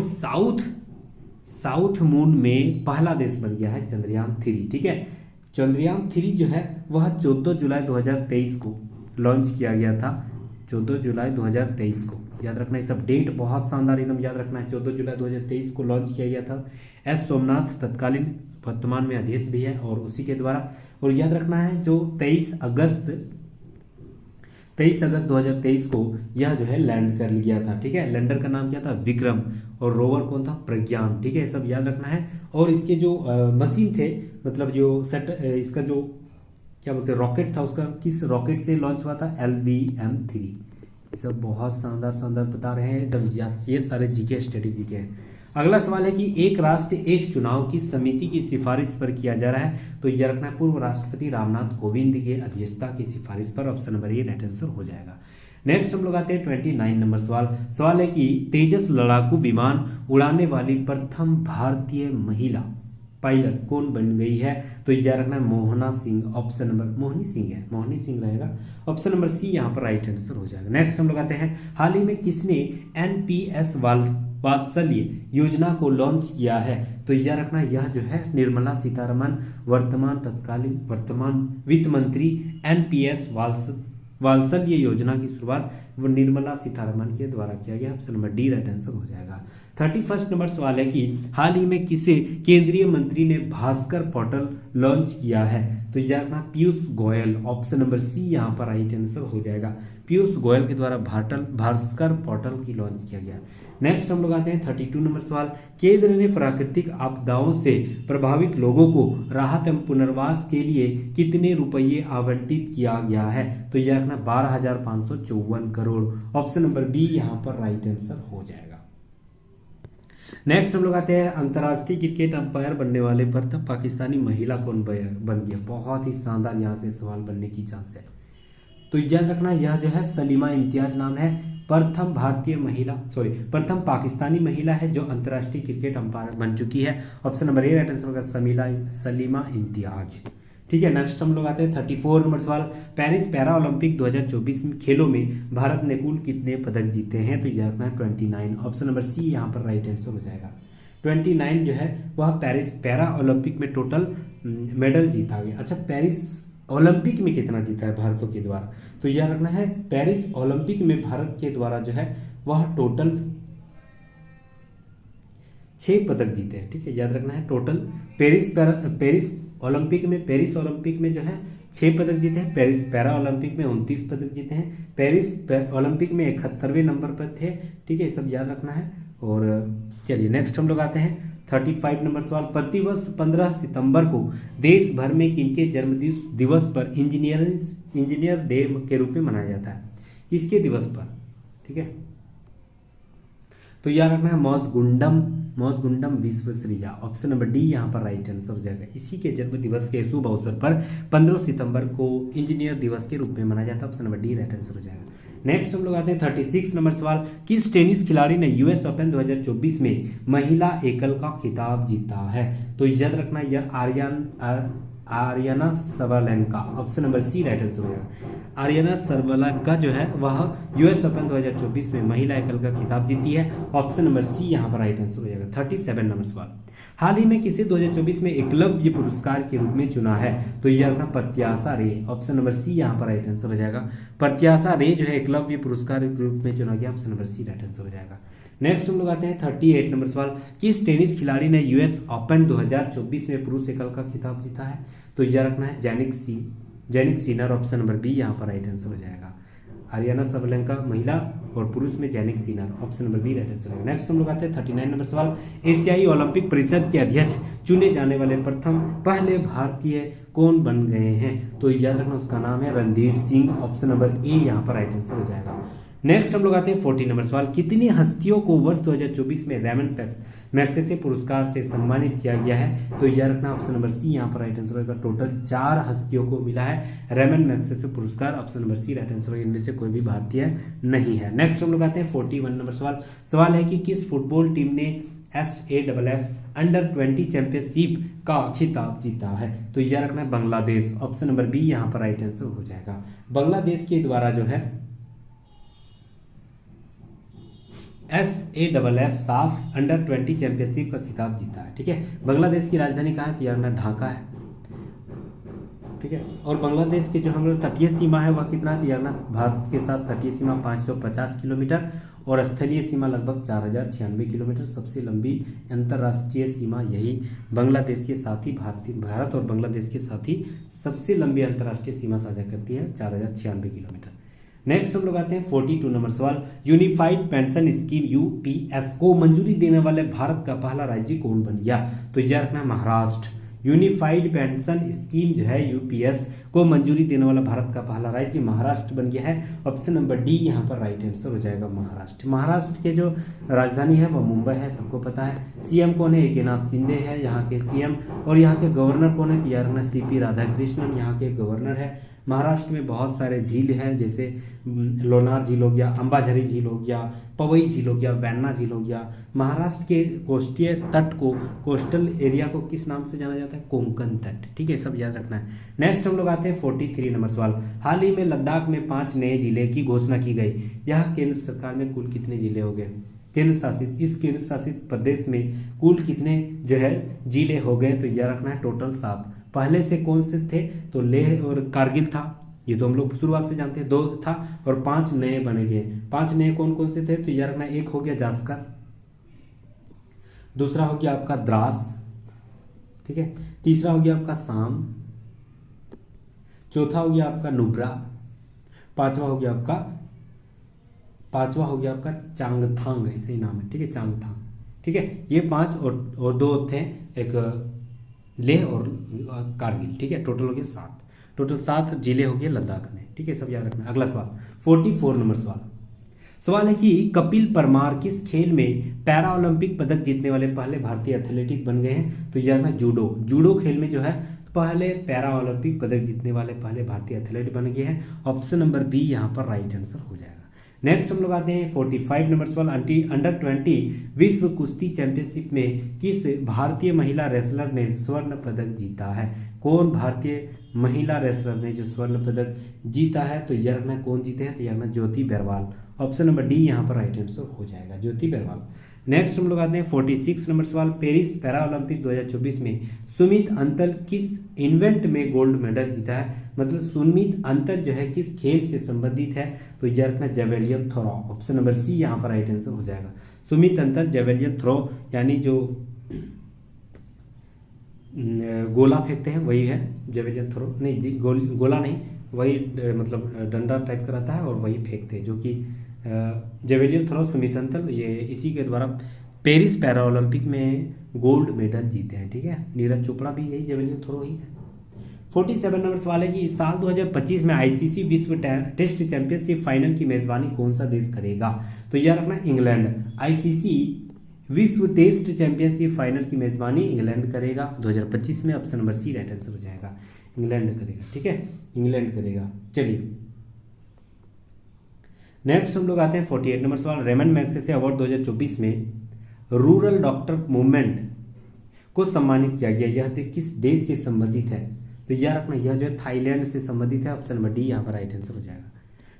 साउथ मून में पहला देश बन गया है चंद्रयान 3। ठीक है, चंद्रयान 3 जो है वह 14 जुलाई 2023 को लॉन्च किया गया था, 14 जुलाई 2023 को। याद रखना है सब डेट बहुत शानदार एकदम याद रखना है। 14 जुलाई 2023 को लॉन्च किया गया था। एस सोमनाथ तत्कालीन वर्तमान में अध्यक्ष भी है और उसी के द्वारा। और याद रखना है जो 23 अगस्त 2023 को यह जो है लैंड कर लिया था। ठीक है, लैंडर का नाम क्या था, विक्रम, और रोवर कौन था, प्रज्ञान। ठीक है, सब याद रखना है। और इसके जो मशीन थे, इसका जो क्या बोलते हैं रॉकेट था, उसका किस रॉकेट से लॉन्च हुआ था, LVM-3। ये सब बहुत शानदार बता रहे हैं एकदम, ये सारे जीके स्टैटिक जीके हैं। अगला सवाल है कि एक राष्ट्र एक चुनाव की समिति की सिफारिश पर किया जा रहा है। तो यह रखना पूर्व राष्ट्रपति रामनाथ कोविंद के अध्यक्षता की सिफारिश पर। Option number A right answer हो जाएगा। नेक्स्ट हम लोग आते हैं 29 नंबर सवाल है कि तेजस लड़ाकू विमान उड़ाने वाली प्रथम भारतीय महिला पायलट कौन बन गई है। तो यह रखना है मोहना सिंह। ऑप्शन नंबर मोहनी सिंह रहेगा। ऑप्शन नंबर सी यहाँ पर राइट आंसर हो जाएगा। नेक्स्ट हम लोग आते हैं, हाल ही में किसने NPS वात्सल्य योजना को लॉन्च किया है। तो यह रखना यह जो है निर्मला सीतारमण वर्तमान वित्त मंत्री। NPS वात्सल्य योजना की शुरुआत वो निर्मला सीतारमण के द्वारा किया गया। Option number D right answer हो जाएगा। 31 नंबर सवाल है कि हाल ही में किसे केंद्रीय मंत्री ने भास्कर पोर्टल लॉन्च किया है। तो यह रखना Piyush Goyal. Option number C यहाँ पर राइट आंसर हो जाएगा। पीयूष गोयल के द्वारा भास्कर पोर्टल की लॉन्च किया गया। नेक्स्ट हम लोग आते हैं 32 नंबर सवाल। केंद्र ने प्राकृतिक आपदाओं से प्रभावित लोगों को राहत एवं पुनर्वास के लिए कितने रुपये आवंटित किया गया है। तो यह रखना 12,554 करोड़। ऑप्शन नंबर बी यहाँ पर राइट आंसर हो जाएगा। नेक्स्ट हम लोग आते हैं अंतर्राष्ट्रीय क्रिकेट अंपायर बनने वाले प्रथम पाकिस्तानी महिला कौन बन गया। बहुत ही शानदार यहाँ से सवाल बनने की चांस है। तो याद रखना यह जो है सलीमा इम्तियाज नाम है, प्रथम प्रथम पाकिस्तानी महिला है जो अंतर्राष्ट्रीय क्रिकेट अंपायर बन चुकी है। Option number A right answer होगा सलीमा इम्तियाज। ठीक है, नेक्स्ट हम लोग आते हैं 34 नंबर सवाल। पेरिस पैरा ओलंपिक 2024 में खेलों में भारत ने कुल कितने पदक जीते हैं। तो यह रखना है 29। ऑप्शन नंबर सी यहाँ पर राइट आंसर हो जाएगा। 29 जो है वह पेरिस पैरा ओलंपिक में टोटल मेडल जीता गया। अच्छा, पेरिस ओलंपिक में कितना जीता है भारत के द्वारा। तो यह रखना है पेरिस ओलंपिक में भारत के द्वारा जो है वह टोटल 6 पदक जीते हैं। ठीक है, याद रखना है टोटल पेरिस ओलंपिक में जो है 6 पदक जीते हैं। पेरिस पैरा ओलंपिक में 29 पदक जीते हैं। पेरिस ओलंपिक में 71वें नंबर पर थे। ठीक है, ये सब याद रखना है। और चलिए नेक्स्ट हम लोग आते हैं 35 नंबर सवाल। प्रतिवर्ष 15 सितंबर को देश भर में किनके जन्म दिवस पर इंजीनियर डे के रूप में मनाया जाता है। किसके दिवस पर। ठीक है, तो याद रखना है मौजगुंडम विश्व सृजा। ऑप्शन नंबर डी यहाँ पर राइट आंसर हो जाएगा। इसी के जन्म दिवस के शुभ अवसर पर 15 सितंबर को इंजीनियर दिवस के रूप में मनाया जाता है। Option number D right answer हो जाएगा। नेक्स्ट हम लोग आते हैं 36 नंबर सवाल। किस टेनिस खिलाड़ी ने यूएस ओपन 2024 में महिला एकल का खिताब जीता है? तो याद रखना यह Aryna Sabalenka. Option number C right answer हो जाएगा। आर्याना सबलेंका जो है वह यूएस ओपन 2024 में महिला एकल का खिताब जीती है। ऑप्शन नंबर सी यहाँ पर राइट आंसर हो जाएगा। 37 नंबर सवाल। हाल ही में किसे 2024 में एकलव्य पुरस्कार के रूप में चुना है? तो यह अपना प्रत्याशा रे। ऑप्शन नंबर सी यहाँ पर राइट आंसर हो जाएगा। प्रत्याशा रे जो है एकलव्य पुरस्कार के रूप में चुना गया। Option number C right answer हो जाएगा। नेक्स्ट हम लोग आते हैं 38 नंबर सवाल। किस टेनिस खिलाड़ी ने यूएस ओपन 2024 में पुरुष एकल का खिताब जीता है? तो यह रखना है Jannik Sinner. Option number B यहाँ पर राइट आंसर हो जाएगा। आर्याना सबलेंका महिला और पुरुष में Jannik Sinner. Option number B right answer होगा। नेक्स्ट हम लोग आते हैं 39 नंबर सवाल। एशियाई ओलंपिक परिषद के अध्यक्ष चुने जाने वाले पहले भारतीय कौन बन गए हैं? तो याद रखना उसका नाम है रणधीर सिंह। ऑप्शन नंबर ए यहाँ पर राइट आंसर हो जाएगा। नेक्स्ट हम लोग आते हैं 40 नंबर सवाल। कितनी हस्तियों को वर्ष 2024 में रेमन मैग्सेसे पुरस्कार से सम्मानित किया गया है? तो यह रखना ऑप्शन नंबर सी यहाँ पर राइट आंसर होगा। टोटल 4 हस्तियों को मिला है रेमन मैग्सेसे पुरस्कार। Option number C right answer होगा। इनमें से कोई भी भारतीय नहीं है। नेक्स्ट हम लोग आते हैं 41 नंबर सवाल है कि किस फुटबॉल टीम ने SAFF अंडर 20 चैंपियनशिप का खिताब जीता है? तो यह रखना है बांग्लादेश। ऑप्शन नंबर बी यहाँ पर राइट आंसर हो जाएगा। बांग्लादेश के द्वारा जो है SAFF अंडर 20 चैंपियनशिप का खिताब जीता है। ठीक है, बांग्लादेश की राजधानी कहाँ है? तो यार ढाका है। ठीक है, और बांग्लादेश के जो हम लोग तटीय सीमा है वह कितना है? यार भारत के साथ तटीय सीमा 550 किलोमीटर और स्थलीय सीमा लगभग 4096 किलोमीटर। सबसे लंबी अंतर्राष्ट्रीय सीमा यही बांग्लादेश के साथ ही भारत और बांग्लादेश के साथ ही सबसे लंबी अंतर्राष्ट्रीय सीमा साझा करती है 4096 किलोमीटर। नेक्स्ट हम लोग आते हैं 42 नंबर सवाल। यूनिफाइड पेंशन स्कीम UPS को मंजूरी देने वाले भारत का पहला राज्य कौन बन गया? तो यह रखना है महाराष्ट्र। यूनिफाइड पेंशन स्कीम जो है UPS को मंजूरी देने वाला भारत का पहला राज्य महाराष्ट्र बन गया है। ऑप्शन नंबर डी यहाँ पर राइट आंसर हो जाएगा महाराष्ट्र। महाराष्ट्र के जो राजधानी है वह मुंबई है, सबको पता है। CM कौन है? एकनाथ शिंदे है यहाँ के CM। और यहाँ के गवर्नर कौन है? तो यार CP राधाकृष्णन यहाँ के गवर्नर है। महाराष्ट्र में बहुत सारे झील हैं, जैसे लोनार झील हो गया, अंबाझरी झील हो गया, पवई झील हो गया, वैन्ना झील हो गया। महाराष्ट्र के कोस्टीय तट को, कोस्टल एरिया को किस नाम से जाना जाता है? कोंकण तट। ठीक है, सब याद रखना है। नेक्स्ट हम लोग आते हैं 43 नंबर सवाल। हाल ही में लद्दाख में 5 नए जिले की घोषणा की गई। यह केंद्र सरकार में कुल कितने जिले हो गए? इस केंद्र शासित प्रदेश में कुल कितने जो है जिले हो गए? तो यह रखना है टोटल 7। पहले से कौन से थे? तो लेह और कारगिल था, ये तो हम लोग शुरुआत से जानते हैं। 2 था और 5 नए बने गए। 5 नए कौन कौन से थे? तो यह रखना, एक हो गया जास्कर, दूसरा हो गया आपका द्रास, ठीक है, तीसरा हो गया आपका साम, चौथा हो गया आपका नुब्रा, पांचवा हो गया आपका चांगथांग, ऐसे ही नाम है। ठीक है, चांगथांग। ठीक है, ये 5 और 2 थे, एक लेह और कारगिल। ठीक है, टोटल हो गया 7। टोटल 7 जिले हो गए लद्दाख में। ठीक है, सब याद रखना। अगला सवाल 44 नंबर सवाल है कि कपिल परमार किस खेल में पैरा ओलंपिक पदक जीतने वाले पहले भारतीय एथलेटिक बन गए हैं? तो यार ना जूडो खेल में जो है पहले पैरा ओलंपिक पदक जीतने वाले पहले भारतीय एथलीट बन गए हैं। ऑप्शन नंबर बी यहाँ पर राइट आंसर हो जाएगा। नेक्स्ट हम लोग आते हैं 45 नंबर सवाल। अंडर 20 विश्व कुश्ती चैंपियनशिप में किस भारतीय महिला रेसलर ने स्वर्ण पदक जीता है? कौन भारतीय महिला रेसलर ने जो स्वर्ण पदक जीता है? तो यह रखना कौन जीते हैं? तो यह रखना ज्योति बरवाल। ऑप्शन नंबर डी यहाँ पर राइट आंसर हो जाएगा, ज्योति बरवाल। नेक्स्ट हम लोग आते हैं 46 नंबर सवाल। पेरिस पैरा ओलंपिक 2024 में सुमित अंतल किस इवेंट में गोल्ड मेडल जीता है? मतलब सुमित अंतल जो है किस खेल से संबंधित है? तो यह रखना javelin throw. Option number C यहाँ पर राइट आंसर हो जाएगा। सुमित अंतल जेवेलियन थ्रो यानी जो गोला फेंकते हैं वही है जेवेलियन थ्रो। नहीं जी, गोला नहीं, वही मतलब डंडा टाइप का रहता है और वही फेंकते हैं, जो कि जेवेलियन थ्रो सुमित अंतल, ये इसी के द्वारा पेरिस पैरा ओलंपिक में गोल्ड मेडल जीते हैं। ठीक है, नीरज चोपड़ा भी यही जेवेलियन थ्रो ही है। 47 नंबर सवाल है कि इस साल 2025 में आईसीसी विश्व टेस्ट चैंपियनशिप फाइनल की मेजबानी कौन सा देश करेगा? तो यह रखना इंग्लैंड। आईसीसी विश्व टेस्ट चैंपियनशिप फाइनल की मेजबानी इंग्लैंड करेगा 2025 में। Option number C right answer हो जाएगा, इंग्लैंड करेगा। ठीक है, इंग्लैंड करेगा। चलिए नेक्स्ट हम लोग आते हैं 48 नंबर सवाल। रेमंड मैग्सेसे अवार्ड 2024 में रूरल डॉक्टर मूवमेंट को सम्मानित किया गया। यह किस देश से संबंधित है? तो याद रखना यह जो है थाईलैंड से संबंधित है। ऑप्शन नंबर डी यहाँ पर राइट आंसर हो जाएगा।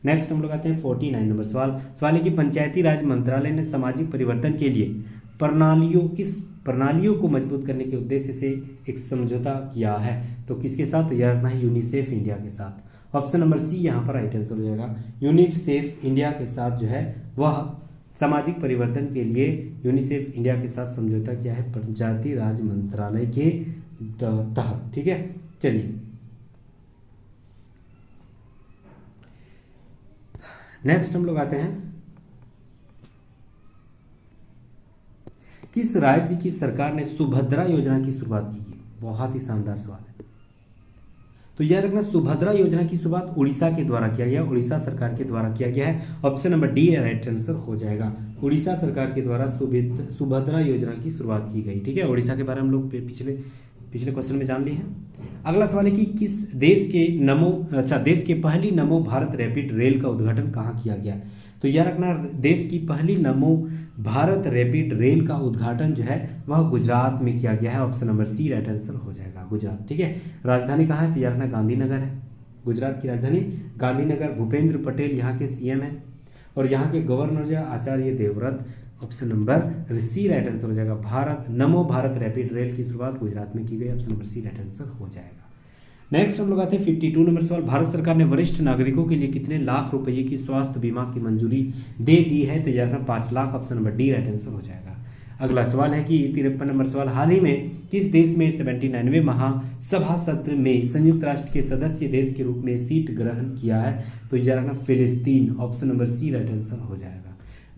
नेक्स्ट हम लोग आते हैं 49 नंबर सवाल। सवाल है कि पंचायती राज मंत्रालय ने सामाजिक परिवर्तन के लिए किस प्रणालियों को मजबूत करने के उद्देश्य से एक समझौता किया है? तो किसके साथ? तो याद रखना है यूनिसेफ इंडिया के साथ। ऑप्शन नंबर सी यहाँ पर राइट आंसर हो जाएगा। यूनिसेफ इंडिया के साथ जो है वह सामाजिक परिवर्तन के लिए यूनिसेफ इंडिया के साथ समझौता किया है पंचायती राज मंत्रालय के तहत। ठीक है, चलिए नेक्स्ट हम लोग आते हैं किस राज्य की सरकार ने सुभद्रा योजना की शुरुआत की है? बहुत ही शानदार सवाल है। तो यह रखना सुभद्रा योजना की शुरुआत उड़ीसा के द्वारा किया गया, उड़ीसा सरकार के द्वारा किया गया है। Option number D right answer हो जाएगा। उड़ीसा सरकार के द्वारा सुभद्रा योजना की शुरुआत की गई। ठीक है, उड़ीसा के बारे में हम लोग पिछले क्वेश्चन में जान लिए हैं। अगला सवाल है कि किस देश के पहली नमो भारत रैपिड रेल का उद्घाटन कहाँ किया गया? तो यह रखना देश की पहली नमो भारत रैपिड रेल का उद्घाटन जो है वह गुजरात में किया गया है। Option number C right answer हो जाएगा, गुजरात। ठीक है, राजधानी कहाँ है? तो यह रखना गांधीनगर है। गुजरात की राजधानी गांधीनगर। भूपेंद्र पटेल यहाँ के सीएम है और यहाँ के गवर्नर जो Acharya Devvrat. Option number C right answer हो जाएगा। नमो भारत रैपिड रेल की शुरुआत गुजरात में की गई। Option number C right answer हो जाएगा। नेक्स्ट हम लोग आते हैं 52 नंबर सवाल। भारत सरकार ने वरिष्ठ नागरिकों के लिए कितने लाख रुपए की स्वास्थ्य बीमा की मंजूरी दे दी है? तो यह 5 lakh. Option number D right answer हो जाएगा। अगला सवाल है कि 53 नंबर सवाल। हाल ही में किस देश में 79वें महासभा सत्र में संयुक्त राष्ट्र के सदस्य देश के रूप में सीट ग्रहण किया है? तो यह रखना फिलिस्तीन। Option number C right answer हो जाएगा।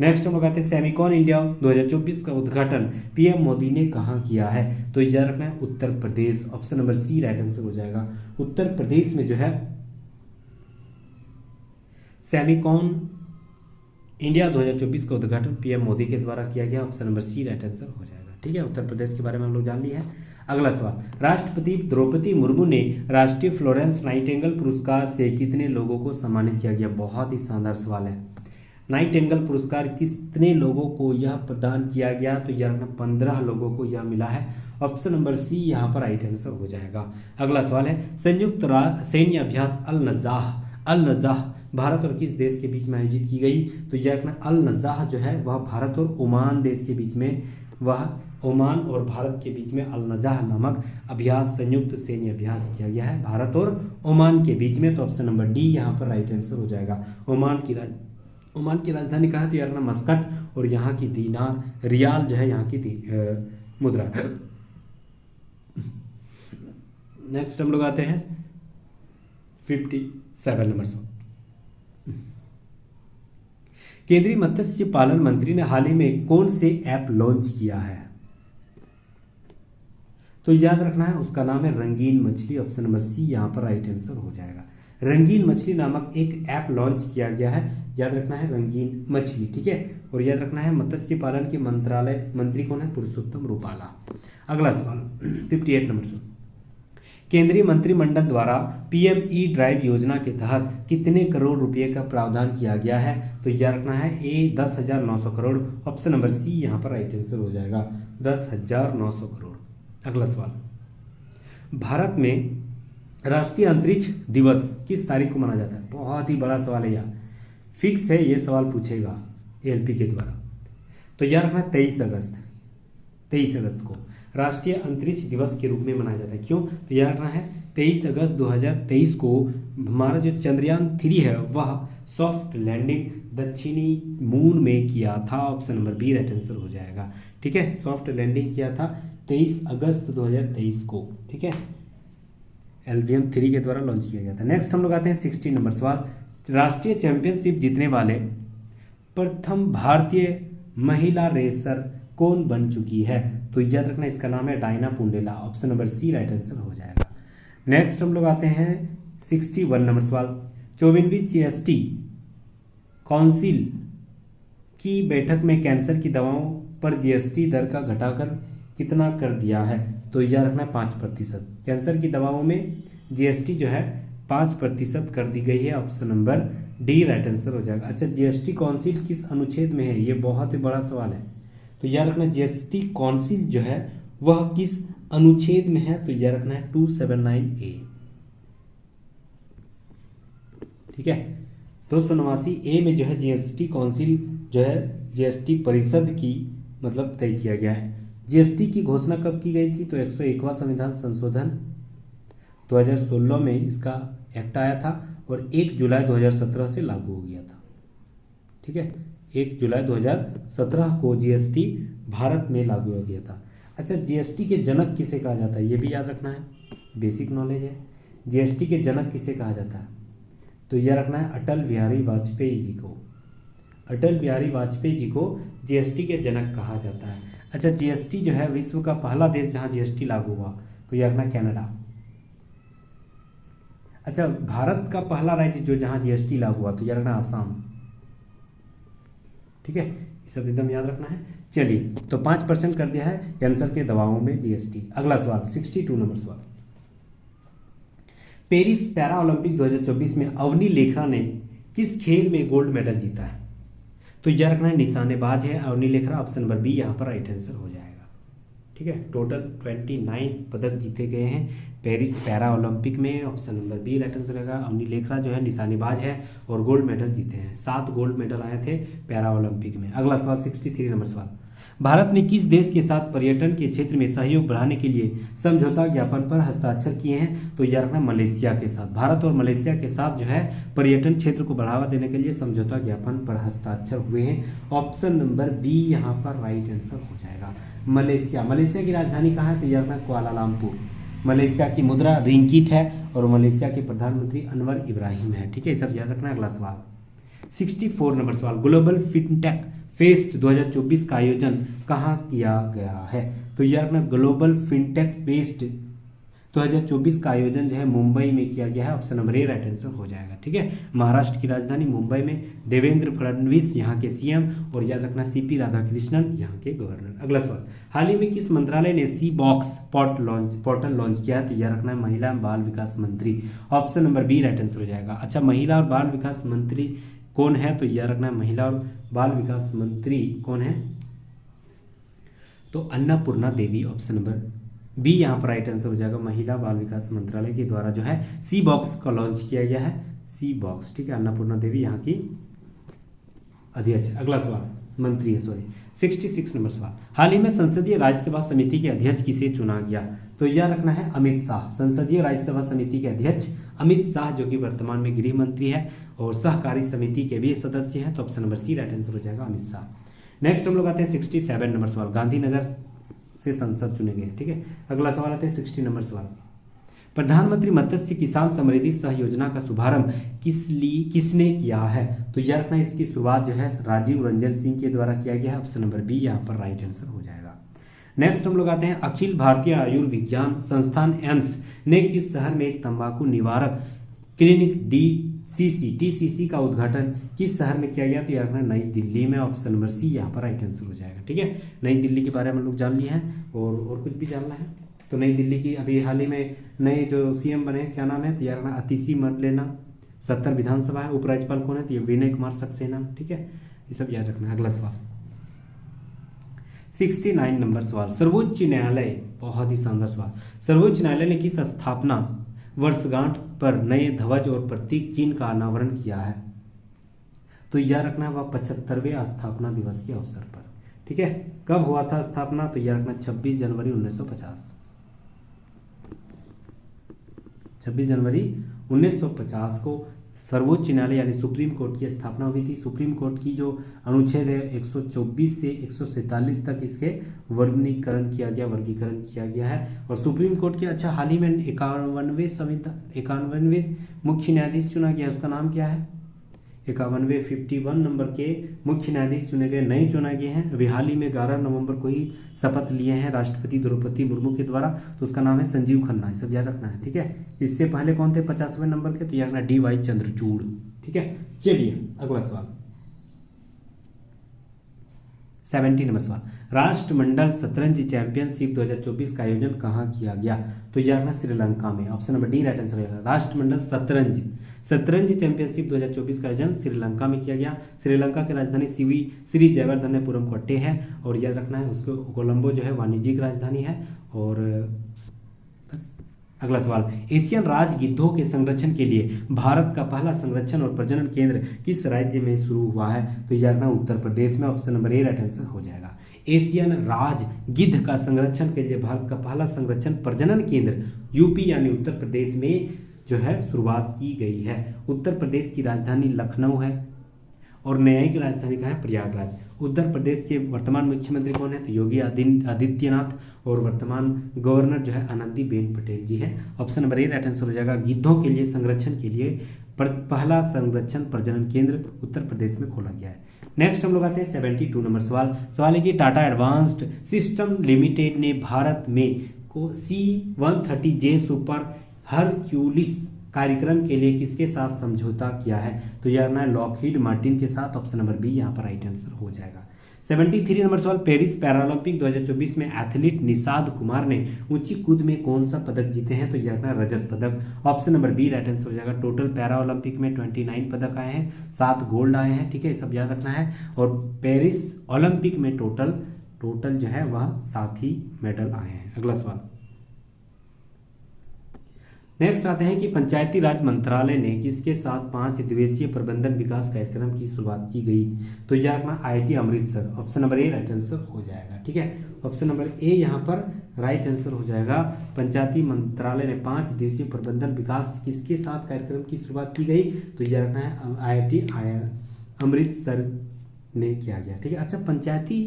नेक्स्ट हम लोग आते हैं सेमिकॉन इंडिया 2024 का उद्घाटन पीएम मोदी ने कहाँ किया है? तो यह रखना है Uttar Pradesh. Option number C right answer हो जाएगा। उत्तर प्रदेश में जो है सेमिकॉन इंडिया 2024 का उद्घाटन पीएम मोदी के द्वारा किया गया। Option number C right answer हो जाएगा। ठीक है, उत्तर प्रदेश के बारे में हम लोग जान लिए हैं। अगला सवाल। राष्ट्रपति द्रौपदी मुर्मू ने राष्ट्रीय फ्लोरेंस नाइटिंगेल पुरस्कार से कितने लोगों को सम्मानित किया गया? बहुत ही शानदार सवाल है। नाइटिंगेल पुरस्कार कितने लोगों को यह प्रदान किया गया? तो यह 15 लोगों को यह मिला है। ऑप्शन नंबर सी यहाँ पर राइट आंसर हो जाएगा। अगला सवाल है संयुक्त सैन्य अभ्यास अल नजाह भारत और किस देश के बीच में आयोजित की गई? तो यह अल नजाह जो है वह भारत और ओमान देश के बीच में, वह ओमान और भारत के बीच में अल नजाह नामक अभ्यास संयुक्त सैन्य अभ्यास किया गया है भारत और ओमान के बीच में। तो ऑप्शन नंबर डी यहाँ पर राइट आंसर हो जाएगा। ओमान की राजधानी कहाँ है? तो यार मस्कट और यहाँ की दीनार रियाल जो है यहाँ की मुद्रा। नेक्स्ट हम लोग आते हैं 57 नंबर सवाल। केंद्रीय मत्स्य पालन मंत्री ने हाल ही में कौन से ऐप लॉन्च किया है? तो याद रखना है उसका नाम है रंगीन मछली। ऑप्शन नंबर सी यहाँ पर राइट आंसर हो जाएगा। रंगीन मछली नामक एक ऐप लॉन्च किया गया है। याद रखना है रंगीन मछली। ठीक है, और याद रखना है मत्स्य पालन के मंत्री कौन है? पुरुषोत्तम रूपाला। अगला सवाल 58 नंबर सवाल। केंद्रीय मंत्रिमंडल द्वारा पीएमई ड्राइव योजना के तहत कितने करोड़ रुपए का प्रावधान किया गया है? तो याद रखना है 10,900 करोड़। ऑप्शन नंबर सी यहाँ पर राइट आंसर हो जाएगा, 10,900 करोड़। अगला सवाल। भारत में राष्ट्रीय अंतरिक्ष दिवस किस तारीख को मनाया जाता है? बहुत ही बड़ा सवाल है यार, फिक्स है ये सवाल पूछेगा एलपी के द्वारा। तो याद रखना 23 अगस्त को राष्ट्रीय अंतरिक्ष दिवस के रूप में मनाया जाता है। क्यों? तो याद रखना है 23 अगस्त 2023 को हमारा जो चंद्रयान 3 है वह सॉफ्ट लैंडिंग दक्षिणी मून में किया था। Option number B right answer हो जाएगा। ठीक है, सॉफ्ट लैंडिंग किया था 23 अगस्त 2023 को। ठीक है, LVM 3 के द्वारा लॉन्च किया गया था। नेक्स्ट हम लोग आते हैं 60 नंबर सवाल। राष्ट्रीय चैंपियनशिप जीतने वाले प्रथम भारतीय महिला रेसर कौन बन चुकी है? तो याद रखना इसका नाम है Diana Pundole. Option number C right answer हो जाएगा। नेक्स्ट हम लोग आते हैं 61 नंबर सवाल। 24वीं जीएसटी काउंसिल की बैठक में कैंसर की दवाओं पर जीएसटी दर का घटाकर कितना कर दिया है? तो याद रखना है 5%। कैंसर की दवाओं में जीएसटी जो है 5% कर दी गई है। Option number D right answer हो जाएगा। अच्छा, जीएसटी काउंसिल किस अनुच्छेद में है? ये बहुत ही बड़ा सवाल है। तो याद रखना जीएसटी काउंसिल जो है वह किस अनुच्छेद में है? तो याद रखना है 279A। ठीक है, 289A में जो है जीएसटी काउंसिल जो है जीएसटी परिषद की मतलब तय किया गया है। जीएसटी की घोषणा कब की गई थी? तो 101वां संविधान संशोधन 2016 में इसका एक्ट आया था और 1 जुलाई 2017 से लागू हो गया था। ठीक है, 1 जुलाई 2017 को जीएसटी भारत में लागू हो गया था। अच्छा, जीएसटी के जनक किसे कहा जाता है? ये भी याद रखना है, बेसिक नॉलेज है। जीएसटी के जनक किसे कहा जाता है? तो यह रखना है अटल बिहारी वाजपेयी जी को। अटल बिहारी वाजपेयी जी को जीएसटी के जनक कहा जाता है। अच्छा, जीएसटी जो है विश्व का पहला देश जहां जीएसटी लागू हुआ, तो यह रखना कनाडा। अच्छा, भारत का पहला राज्य जो जहां जीएसटी लागू हुआ, तो यह रखना आसाम। ठीक है, ये सब एकदम याद रखना है। चलिए, तो 5% कर दिया है कैंसर के दवाओं में जीएसटी। अगला सवाल 62 नंबर सवाल। पेरिस पैरा ओलंपिक 2024 में अवनी लेखरा ने किस खेल में गोल्ड मेडल जीता है? तो यह रखना है निशानेबाज है Avani Lekhara. Option number B यहाँ पर राइट आंसर हो जाएगा। ठीक है, टोटल 29 पदक जीते गए हैं पेरिस पैरा ओलंपिक में। Option number B right answer रहेगा। अवनी लेखरा जो है निशानेबाज है और गोल्ड मेडल जीते हैं। 7 गोल्ड मेडल आए थे पैरा ओलंपिक में। अगला सवाल 63 नंबर सवाल। भारत ने किस देश के साथ पर्यटन के क्षेत्र में सहयोग बढ़ाने के लिए समझौता ज्ञापन पर हस्ताक्षर किए हैं? तो यह रखना मलेशिया के साथ। भारत और मलेशिया के साथ जो है पर्यटन क्षेत्र को बढ़ावा देने के लिए समझौता ज्ञापन पर हस्ताक्षर हुए हैं। ऑप्शन नंबर बी यहाँ पर राइट आंसर हो जाएगा। मलेशिया, मलेशिया की राजधानी कहाँ है? तो यह रखना कुआलालंपुर। मलेशिया की मुद्रा रिंगिट है और मलेशिया के प्रधानमंत्री अनवर इब्राहिम है। ठीक है, सब याद रखना। अगला सवाल 64 नंबर सवाल। ग्लोबल फिनटेक फेस्ट 2024 का आयोजन कहाँ किया गया है? तो यह रखना ग्लोबल फिनटेक फेस्ट 2024 का आयोजन जो है मुंबई में किया गया है। Option number A right answer हो जाएगा। ठीक है, महाराष्ट्र की राजधानी मुंबई में। देवेंद्र फडणवीस यहाँ के सीएम और याद रखना सीपी राधाकृष्णन यहाँ के गवर्नर। अगला सवाल, हाल ही में किस मंत्रालय ने सी बॉक्स पोर्टल लॉन्च किया है? तो यह रखना है महिला एवं बाल विकास मंत्री। Option number B right answer हो जाएगा। अच्छा, महिला और बाल विकास मंत्री कौन है? तो यह रखना है महिला और बाल विकास मंत्री कौन है? तो अन्नपूर्णा देवी। ऑप्शन नंबर बी यहाँ पर राइट आंसर हो जाएगा। महिला बाल विकास मंत्रालय के द्वारा जो है सी बॉक्स का लॉन्च किया गया है। सी बॉक्स, ठीक है, अन्नपूर्णा देवी यहाँ की अध्यक्ष। अगला सवाल मंत्री है, सॉरी 66 नंबर सवाल। हाल ही में संसदीय राज्यसभा समिति के अध्यक्ष किसे चुना गया? तो यह रखना है अमित शाह। संसदीय राज्यसभा समिति के अध्यक्ष अमित शाह जो कि वर्तमान में गृह मंत्री है और सहकारी समिति के भी सदस्य हैं। तो option number C right answer हो जाएगा अमित शाह। नेक्स्ट हम लोग आते हैं 67 नंबर सवाल। गांधीनगर से संसद चुने गए। ठीक है, अगला सवाल आते हैं 60 नंबर सवाल। प्रधानमंत्री मत्स्य किसान समृद्धि सह योजना का शुभारंभ किसने किया है? तो यह रखना इसकी शुरुआत जो है राजीव रंजन सिंह के द्वारा किया गया है। ऑप्शन नंबर बी यहाँ पर राइट आंसर हो जाएगा। नेक्स्ट हम लोग आते हैं अखिल भारतीय आयुर्विज्ञान संस्थान एम्स ने किस शहर में एक तंबाकू निवारक क्लिनिक टीसीसी का उद्घाटन किस शहर में किया गया? तो यह रखना नई दिल्ली में। ऑप्शन नंबर सी यहाँ पर राइट आंसर हो जाएगा। ठीक है, नई दिल्ली के बारे में हम लोग जान लिए हैं और कुछ भी जानना है तो नई दिल्ली की अभी हाल ही में नए जो सीएम बने क्या नाम है? तो यह रखना अतिशी मरलेना। 70 विधानसभा है। उपराज्यपाल कौन है? तो ये विनय कुमार सक्सेना। ठीक है, ये सब याद रखना है। अगला सवाल 69 नंबर सवाल। सर्वोच्च न्यायालय, बहुत ही शानदार सवाल। सर्वोच्च न्यायालय ने किस स्थापना वर्षगांठ पर नए ध्वज और प्रतीक चिन्ह का अनावरण किया है? तो यह रखना है वह 75वें स्थापना दिवस के अवसर पर। ठीक है, कब हुआ था स्थापना? तो यह रखना 26 जनवरी 1950। 26 जनवरी 1950 को सर्वोच्च न्यायालय यानी सुप्रीम कोर्ट की स्थापना हुई थी। सुप्रीम कोर्ट की जो अनुच्छेद है 124 से 147 तक इसके वर्गीकरण किया गया है। और सुप्रीम कोर्ट के अच्छा हाल ही में 51वें मुख्य न्यायाधीश चुना गया। उसका नाम क्या है? 51 नंबर के मुख्य न्यायाधीश चुने गए, नए चुने गए हैं। अभी हाल ही में 11 नवंबर को ही शपथ लिए हैं राष्ट्रपति द्रौपदी मुर्मू के द्वारा। तो उसका नाम है संजीव खन्ना। ये सब याद रखना है। ठीक है, इससे पहले कौन थे 50वें नंबर के? तो याद रखना DY चंद्रचूड़। ठीक है, चलिए अगला सवाल 70 नंबर सवाल, राष्ट्रमंडल शतरंज चैंपियनशिप 2024 का आयोजन कहाँ किया गया? तो यह रखना श्रीलंका में। Option number D right answer होगा। राष्ट्रमंडल शतरंज चैंपियनशिप 2024 का आयोजन श्रीलंका में किया गया। श्रीलंका की राजधानी श्री जयवर्धनेपुरम कोट्टे है, और याद रखना है उसको कोलंबो जो है वाणिज्यिक राजधानी है। और अगला सवाल, एशियन राज गिद्धों के संरक्षण के लिए भारत का पहला संरक्षण और प्रजनन केंद्र किस राज्य में शुरू हुआ है? तो यह रखना उत्तर प्रदेश में। Option number A right answer हो जाएगा। एशियन राज गिद्ध का संरक्षण के लिए भारत का पहला संरक्षण प्रजनन केंद्र यूपी यानी उत्तर प्रदेश में जो है शुरुआत की गई है। उत्तर प्रदेश की राजधानी लखनऊ है और न्यायिक राजधानी का है प्रयागराज। उत्तर प्रदेश के वर्तमान मुख्यमंत्री कौन है? तो योगी आदित्यनाथ, और वर्तमान गवर्नर जो है आनंदीबेन पटेल जी है। Option number A right answer हो जाएगा। गिद्धों के लिए संरक्षण के लिए पहला संरक्षण प्रजनन केंद्र उत्तर प्रदेश में खोला गया है। नेक्स्ट हम लोग आते हैं 72 नंबर सवाल है कि टाटा एडवांस्ड सिस्टम लिमिटेड ने भारत में को C-130J सुपर हरक्यूलिस कार्यक्रम के लिए किसके साथ समझौता किया है? तो यह है लॉकहीड मार्टिन के साथ। ऑप्शन नंबर बी यहाँ पर राइट आंसर हो जाएगा। 73 नंबर सवाल, पेरिस पैरालंपिक 2024 में एथलीट निषाद कुमार ने ऊंची कूद में कौन सा पदक जीते हैं? तो यह रखना रजत पदक। Option number B right answer हो जाएगा। टोटल पैरा ओलंपिक में 29 पदक आए हैं, 7 गोल्ड आए हैं, ठीक है, सब याद रखना है। और पेरिस ओलंपिक में टोटल जो है वह 7 ही मेडल आए हैं। अगला सवाल, नेक्स्ट आते हैं कि पंचायती राज मंत्रालय ने किसके साथ 5 दिवसीय प्रबंधन विकास कार्यक्रम की शुरुआत की गई? तो यह रखना IIT Amritsar. Option number A right answer हो जाएगा, ठीक है। ऑप्शन नंबर ए यहाँ पर राइट आंसर हो जाएगा। पंचायती मंत्रालय ने 5 दिवसीय प्रबंधन विकास किसके साथ कार्यक्रम की शुरुआत की गई? तो यह रखना है IIT अमृतसर ने किया गया, ठीक है। अच्छा, पंचायती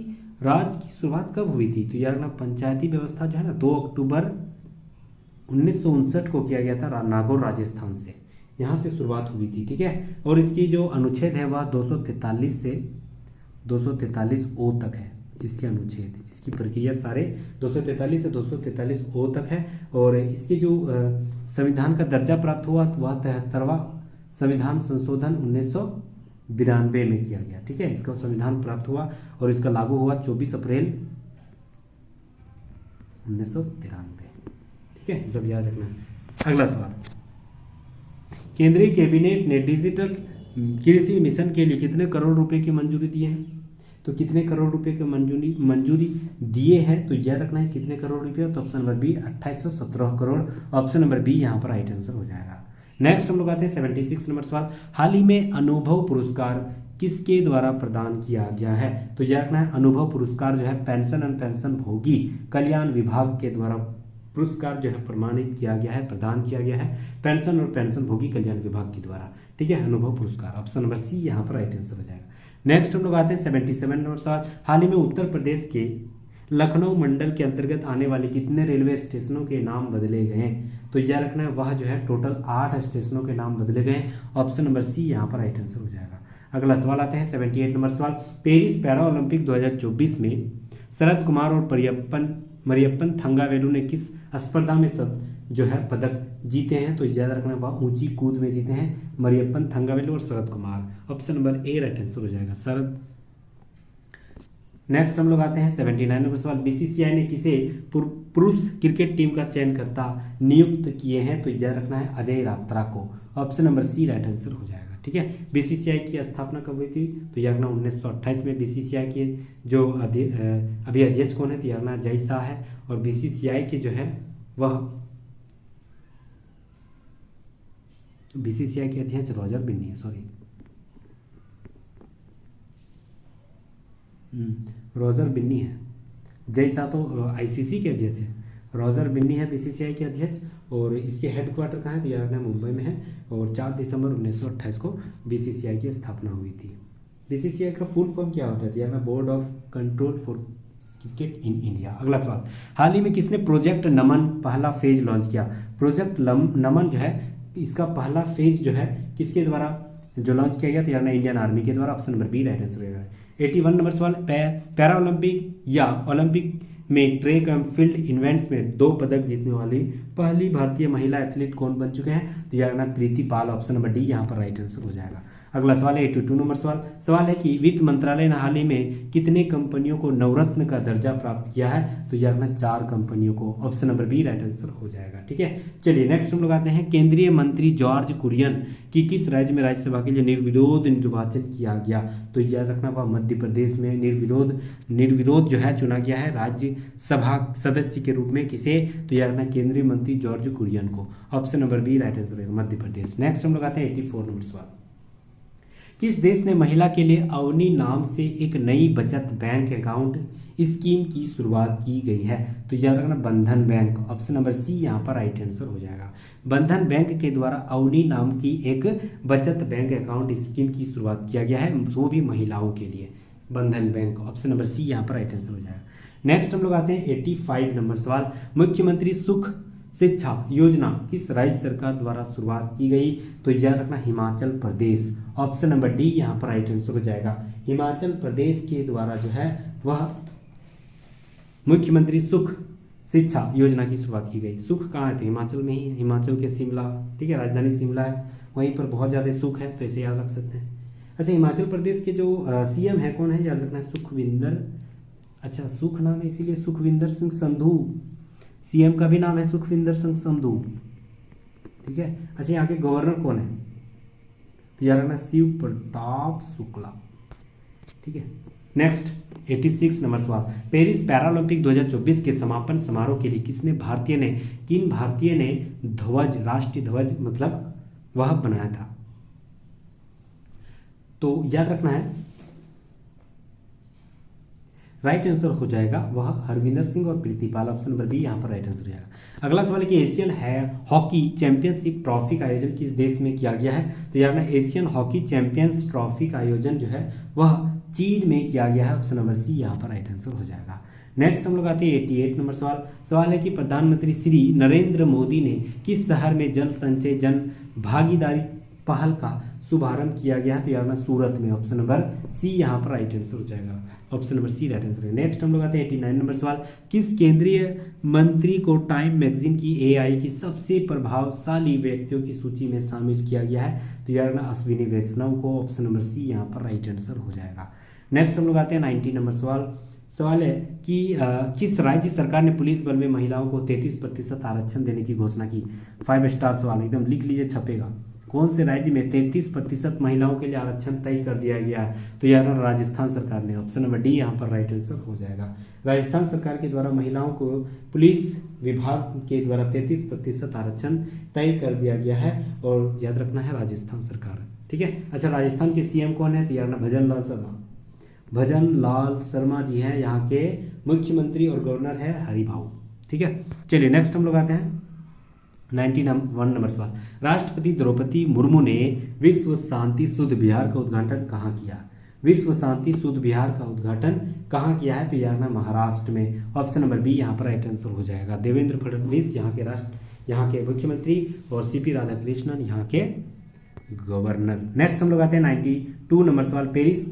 राज की शुरुआत कब हुई थी? तो यह रखना पंचायती व्यवस्था जो है ना 2 अक्टूबर 1959 को किया गया था नागौर राजस्थान से, यहाँ से शुरुआत हुई थी, ठीक है। और इसकी जो अनुच्छेद है वह 243 से 243 ओ तक है। इसके अनुच्छेद, इसकी प्रक्रिया सारे 243 से 243 ओ तक है। और इसके जो संविधान का दर्जा प्राप्त हुआ वह 73वां संविधान संशोधन 1992 में किया गया, ठीक है। इसका संविधान प्राप्त हुआ और इसका लागू हुआ 24 अप्रैल 1993, ठीक है, सब याद रखना है। अगला सवाल, केंद्रीय कैबिनेट ने डिजिटल कृषि मिशन के लिए कितने करोड़ रुपए की मंजूरी दी है? तो कितने करोड़ रुपए की मंजूरी दिए हैं? तो यह रखना है कितने करोड़ रुपए? तो option number B 2817 crore. Option number B यहाँ पर राइट आंसर हो जाएगा। नेक्स्ट हम लोग आते हैं 76 नंबर सवाल, हाल ही में अनुभव पुरस्कार किसके द्वारा प्रदान किया गया है? तो यह रखना है अनुभव पुरस्कार जो है पेंशन एंड पेंशन भोगी कल्याण विभाग के द्वारा पुरस्कार जो है प्रमाणित किया गया है, प्रदान किया गया है पेंशन और पेंशन भोगी कल्याण विभाग के द्वारा, ठीक है, अनुभव पुरस्कार। ऑप्शन नंबर सी यहाँ पर राइट आंसर हो जाएगा। नेक्स्ट हम लोग आते हैं 77 नंबर सवाल, हाल ही में उत्तर प्रदेश के लखनऊ मंडल के अंतर्गत आने वाले कितने रेलवे स्टेशनों के नाम बदले गए? तो यह रखना है वह जो है टोटल 8 स्टेशनों के नाम बदले गए। ऑप्शन नंबर सी यहाँ पर राइट आंसर हो जाएगा। अगला सवाल आते हैं 78 नंबर सवाल, पेरिस पैरा ओलंपिक 2024 में शरद कुमार और मरियप्पन थंगावेलु ने किस स्पर्धा में जो है पदक जीते हैं? तो याद रखना वह ऊंची कूद में जीते हैं मरियप्पन थंगावेलु और Sharad Kumar. Option number A right answer हो जाएगा शरद। नेक्स्ट हम लोग आते हैं 79 नंबर सवाल, बीसीसीआई ने किसे पुरुष क्रिकेट टीम का चयनकर्ता नियुक्त किए हैं? तो याद रखना है अजय रात्रा को। Option number C right answer हो जाएगा, ठीक है। बीसीसीआई की स्थापना कब हुई थी? तो याद रखना 1928 में। बीसीसीआई के जो अभी अध्यक्ष कौन है? तो याद रखना जय शाह है। और बीसीसीआई के जो है वह बीसीसीआई के अध्यक्ष रॉजर बिन्नी है, रॉजर बिन्नी है। जय शाह तो आईसीसी के अध्यक्ष है, रॉजर बिन्नी है बीसीसीआई के अध्यक्ष। और इसके हेडक्वार्टर कहाँ है? तो याद रखना मुंबई में है। और 4 दिसंबर 1928 को बीसीसीआई की स्थापना हुई थी। बीसीसीआई का फुल फॉर्म क्या होता है? तो याद रखना board of control for cricket in India. अगला सवाल, हाल ही में किसने प्रोजेक्ट नमन पहला फेज लॉन्च किया? प्रोजेक्ट नमन जो है इसका पहला फेज जो है किसके द्वारा जो लॉन्च किया गया? तो यार इंडियन आर्मी के द्वारा। Option number B right answer रहेगा। 81 नंबर सवाल, पैरा ओलंपिक या ओलंपिक में ट्रैक एंड फील्ड इवेंट्स में 2 पदक जीतने वाली पहली भारतीय महिला एथलीट कौन बन चुके हैं? तो यार प्रीति पाल। ऑप्शन नंबर डी यहाँ पर राइट आंसर हो जाएगा। अगला सवाल है 82 नंबर सवाल। सवाल है कि वित्त मंत्रालय ने हाल ही में कितने कंपनियों को नवरत्न का दर्जा प्राप्त किया है? तो यार ना 4 कंपनियों को। Option number B right answer हो जाएगा। ठीक है, चलिए नेक्स्ट हम लोग आते हैं। केंद्रीय मंत्री जॉर्ज कुरियन की किस राज्य में राज्यसभा के लिए निर्विरोध निर्वाचन किया गया? तो याद रखना वह मध्य प्रदेश में निर्विरोध जो है चुना गया है राज्यसभा सदस्य के रूप में। किसे? तो याद रखना केंद्रीय मंत्री जॉर्ज कुरियन को। Option number B right answer होगा मध्य प्रदेश। नेक्स्ट हम लोग आते हैं 84 नंबर सवाल। किस देश ने महिला के लिए अवनी नाम से एक नई बचत बैंक अकाउंट स्कीम की शुरुआत की गई है? तो याद रखना बंधन बैंक। ऑप्शन नंबर सी यहाँ पर राइट आंसर हो जाएगा। बंधन बैंक के द्वारा अवनी नाम की एक बचत बैंक अकाउंट स्कीम की शुरुआत किया गया है, वो भी महिलाओं के लिए। बंधन बैंक। ऑप्शन नंबर सी यहाँ पर राइट आंसर हो जाएगा। नेक्स्ट हम लोग आते हैं 85 नंबर सवाल। मुख्यमंत्री सुख शिक्षा योजना किस राज्य सरकार द्वारा शुरुआत की गई? तो याद रखना Himachal Pradesh. Option number D यहाँ पर राइट आंसर हो जाएगा। हिमाचल प्रदेश के द्वारा जो है वह मुख्यमंत्री सुख शिक्षा योजना की शुरुआत की गई। सुख कहाँ है? तो हिमाचल में ही है, हिमाचल के शिमला। ठीक है, राजधानी शिमला है, वहीं पर बहुत ज़्यादा सुख है, तो इसे याद रख सकते हैं। अच्छा, हिमाचल प्रदेश के जो सीएम है कौन है? याद रखना है सुखविंदर। अच्छा, सुख नाम है इसीलिए सुखविंदर सिंह संधू। सीएम का भी नाम है सुखविंदर सिंह संधू। ठीक है। अच्छा, यहाँ के गवर्नर कौन है? तो यार ना शिव प्रताप शुक्ला। ठीक है। नेक्स्ट 86 नंबर सवाल। पेरिस पैरालंपिक 2024 के समापन समारोह के लिए किन भारतीय ने ध्वज, राष्ट्रीय ध्वज मतलब वह बनाया था? तो याद रखना है राइट आंसर हो जाएगा वह हरविंदर सिंह और प्रीतिपाल। ऑप्शन नंबर बी यहाँ पर राइट आंसर हो जाएगा। अगला सवाल है कि एशियन हॉकी चैंपियनशिप ट्रॉफी का आयोजन किस देश में किया गया है? तो यार ना एशियन हॉकी चैंपियंस ट्रॉफी का आयोजन जो है वह चीन में किया गया है। ऑप्शन नंबर सी यहाँ पर राइट आंसर हो जाएगा। नेक्स्ट हम लोग आते हैं 88 नंबर सवाल। सवाल है कि प्रधानमंत्री श्री नरेंद्र मोदी ने किस शहर में जल संचय जन भागीदारी पहल का शुभारंभ किया गया है? तो यार ना सूरत में। ऑप्शन नंबर सी यहाँ पर राइट आंसर हो जाएगा। Option number C right answer है। नेक्स्ट हम लोग आते हैं 89 नंबर सवाल। किस केंद्रीय मंत्री को टाइम मैगजीन की एआई की सबसे प्रभावशाली व्यक्तियों की सूची में शामिल किया गया है? तो यार ना अश्विनी वैष्णव को। ऑप्शन नंबर सी यहाँ पर राइट आंसर हो जाएगा। नेक्स्ट हम लोग आते हैं 90 नंबर सवाल। सवाल है कि किस राज्य सरकार ने पुलिस बल में महिलाओं को 33% आरक्षण देने की घोषणा की? 5 स्टार सवाल, एकदम लिख लीजिए, छपेगा। कौन से राज्य में 33% महिलाओं के लिए आरक्षण तय कर दिया गया है? तो यार राजस्थान सरकार ने। ऑप्शन नंबर डी यहाँ पर राइट आंसर हो जाएगा। राजस्थान सरकार के द्वारा महिलाओं को पुलिस विभाग के द्वारा 33% आरक्षण तय कर दिया गया है, और याद रखना है राजस्थान सरकार। ठीक है। अच्छा, राजस्थान के सीएम कौन है? तो यार भजन लाल शर्मा। भजन लाल शर्मा जी हैं यहाँ के मुख्यमंत्री, और गवर्नर है हरिभाऊ। ठीक है। चलिए नेक्स्ट हम लोग आते हैं 91 नंबर सवाल। राष्ट्रपति द्रौपदी मुर्मू ने विश्व शांति शुद्ध विहार का उद्घाटन कहाँ किया? विश्व शांति शुद्ध विहार का उद्घाटन कहाँ किया है? तो यार ना महाराष्ट्र में। ऑप्शन नंबर बी यहाँ पर राइट आंसर हो जाएगा। देवेंद्र फडणवीस यहाँ के मुख्यमंत्री, और सीपी राधाकृष्णन यहाँ के गवर्नर। नेक्स्ट हम लोग आते हैं 92 नंबर सवाल। पेरिस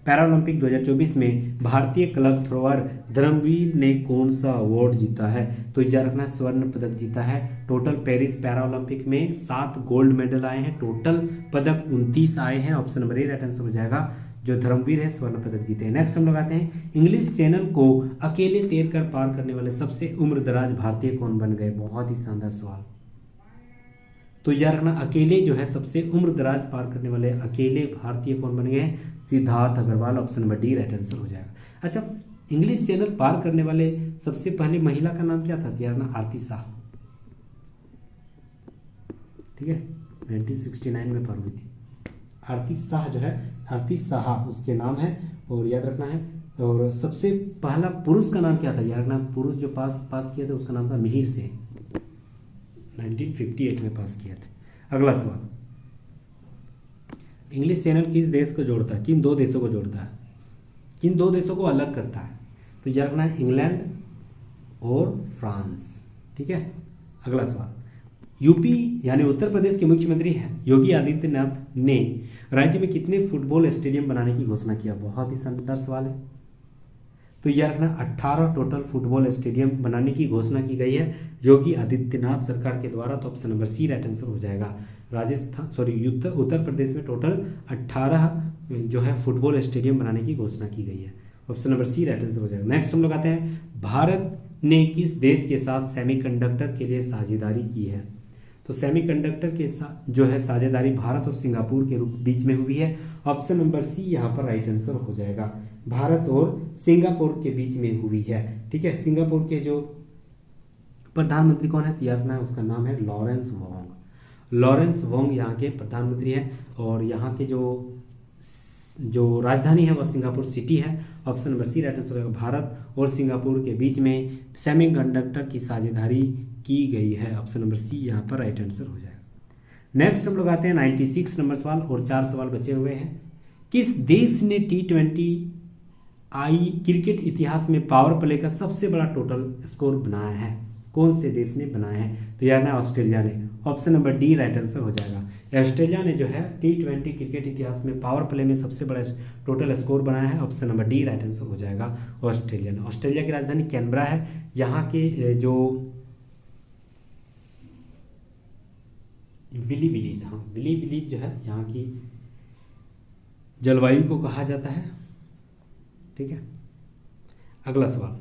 पैरालंपिक 2024 में भारतीय क्लब थ्रोअर धर्मवीर ने कौन सा अवार्ड जीता है? तो याद रखना स्वर्ण पदक जीता है। टोटल पेरिस पैरालंपिक में 7 गोल्ड मेडल आए हैं, टोटल पदक 29 आए हैं। Option number A right answer हो जाएगा। जो धर्मवीर है स्वर्ण पदक जीते हैं। नेक्स्ट हम लोग आते हैं इंग्लिश चैनल को अकेले तैर कर पार करने वाले सबसे उम्रदराज भारतीय कौन बन गए? बहुत ही शानदार सवाल। तो याद रखना अकेले जो है सबसे उम्रदराज पार करने वाले अकेले भारतीय कौन बन गए हैं? Siddharth Agarwal. Option number D right answer हो जाएगा। अच्छा, इंग्लिश चैनल पार करने वाले सबसे पहले महिला का नाम क्या था? यार ना आरती शाह। ठीक है, 1969 में पार हुई थी। आरती शाह जो है, आरती शाह उसके नाम है, और याद रखना है। और सबसे पहला पुरुष का नाम क्या था? याद रखना पुरुष जो पास किया था उसका नाम था मिहिर से, 1958 में पास किया था। अगला सवाल, इंग्लिश चैनल किस देश को जोड़ता है? किन 2 देशों को जोड़ता है? किन 2 देशों को अलग करता है? तो याद रखना है इंग्लैंड और फ्रांस। ठीक है। अगला सवाल, यूपी यानी उत्तर प्रदेश के मुख्यमंत्री हैं योगी आदित्यनाथ ने राज्य में कितने फुटबॉल स्टेडियम बनाने की घोषणा किया? बहुत ही शानदार सवाल है। तो याद रखना 18 टोटल फुटबॉल स्टेडियम बनाने की घोषणा की गई है योगी आदित्यनाथ सरकार के द्वारा। तो option number C right answer हो जाएगा। उत्तर प्रदेश में टोटल 18 जो है फुटबॉल स्टेडियम बनाने की घोषणा की गई है। Option number C right answer हो जाएगा। नेक्स्ट हम लोग आते हैं, भारत ने किस देश के साथ सेमीकंडक्टर के लिए साझेदारी की है? तो सेमीकंडक्टर के साथ जो है साझेदारी भारत और सिंगापुर के बीच में हुई है। ऑप्शन नंबर सी यहाँ पर राइट आंसर हो जाएगा। भारत और सिंगापुर के बीच में हुई है। ठीक है, सिंगापुर के जो प्रधानमंत्री कौन है तैयार करना है, उसका नाम है लॉरेंस वोंग। लॉरेंस वोंग यहाँ के प्रधानमंत्री हैं और यहाँ के जो राजधानी है वह सिंगापुर सिटी है। Option number C right answer होगा। भारत और सिंगापुर के बीच में सेमीकंडक्टर की साझेदारी की गई है। ऑप्शन नंबर सी यहाँ पर राइट आंसर हो जाएगा। नेक्स्ट हम लोग आते हैं 96 नंबर सवाल और 4 सवाल बचे हुए हैं। किस देश ने T20I क्रिकेट इतिहास में पावर प्ले का सबसे बड़ा टोटल स्कोर बनाया है? कौन से देश ने बनाया है? तो यार ना ऑस्ट्रेलिया ने। Option number D right answer हो जाएगा। ऑस्ट्रेलिया ने जो है T20 क्रिकेट इतिहास में पावर प्ले में सबसे बड़ा टोटल स्कोर बनाया है। Option number D right answer हो जाएगा। ऑस्ट्रेलिया ने। ऑस्ट्रेलिया की राजधानी कैनबरा है। यहाँ के जो विली विलीज जो है यहाँ की जलवायु को कहा जाता है। ठीक है, अगला सवाल,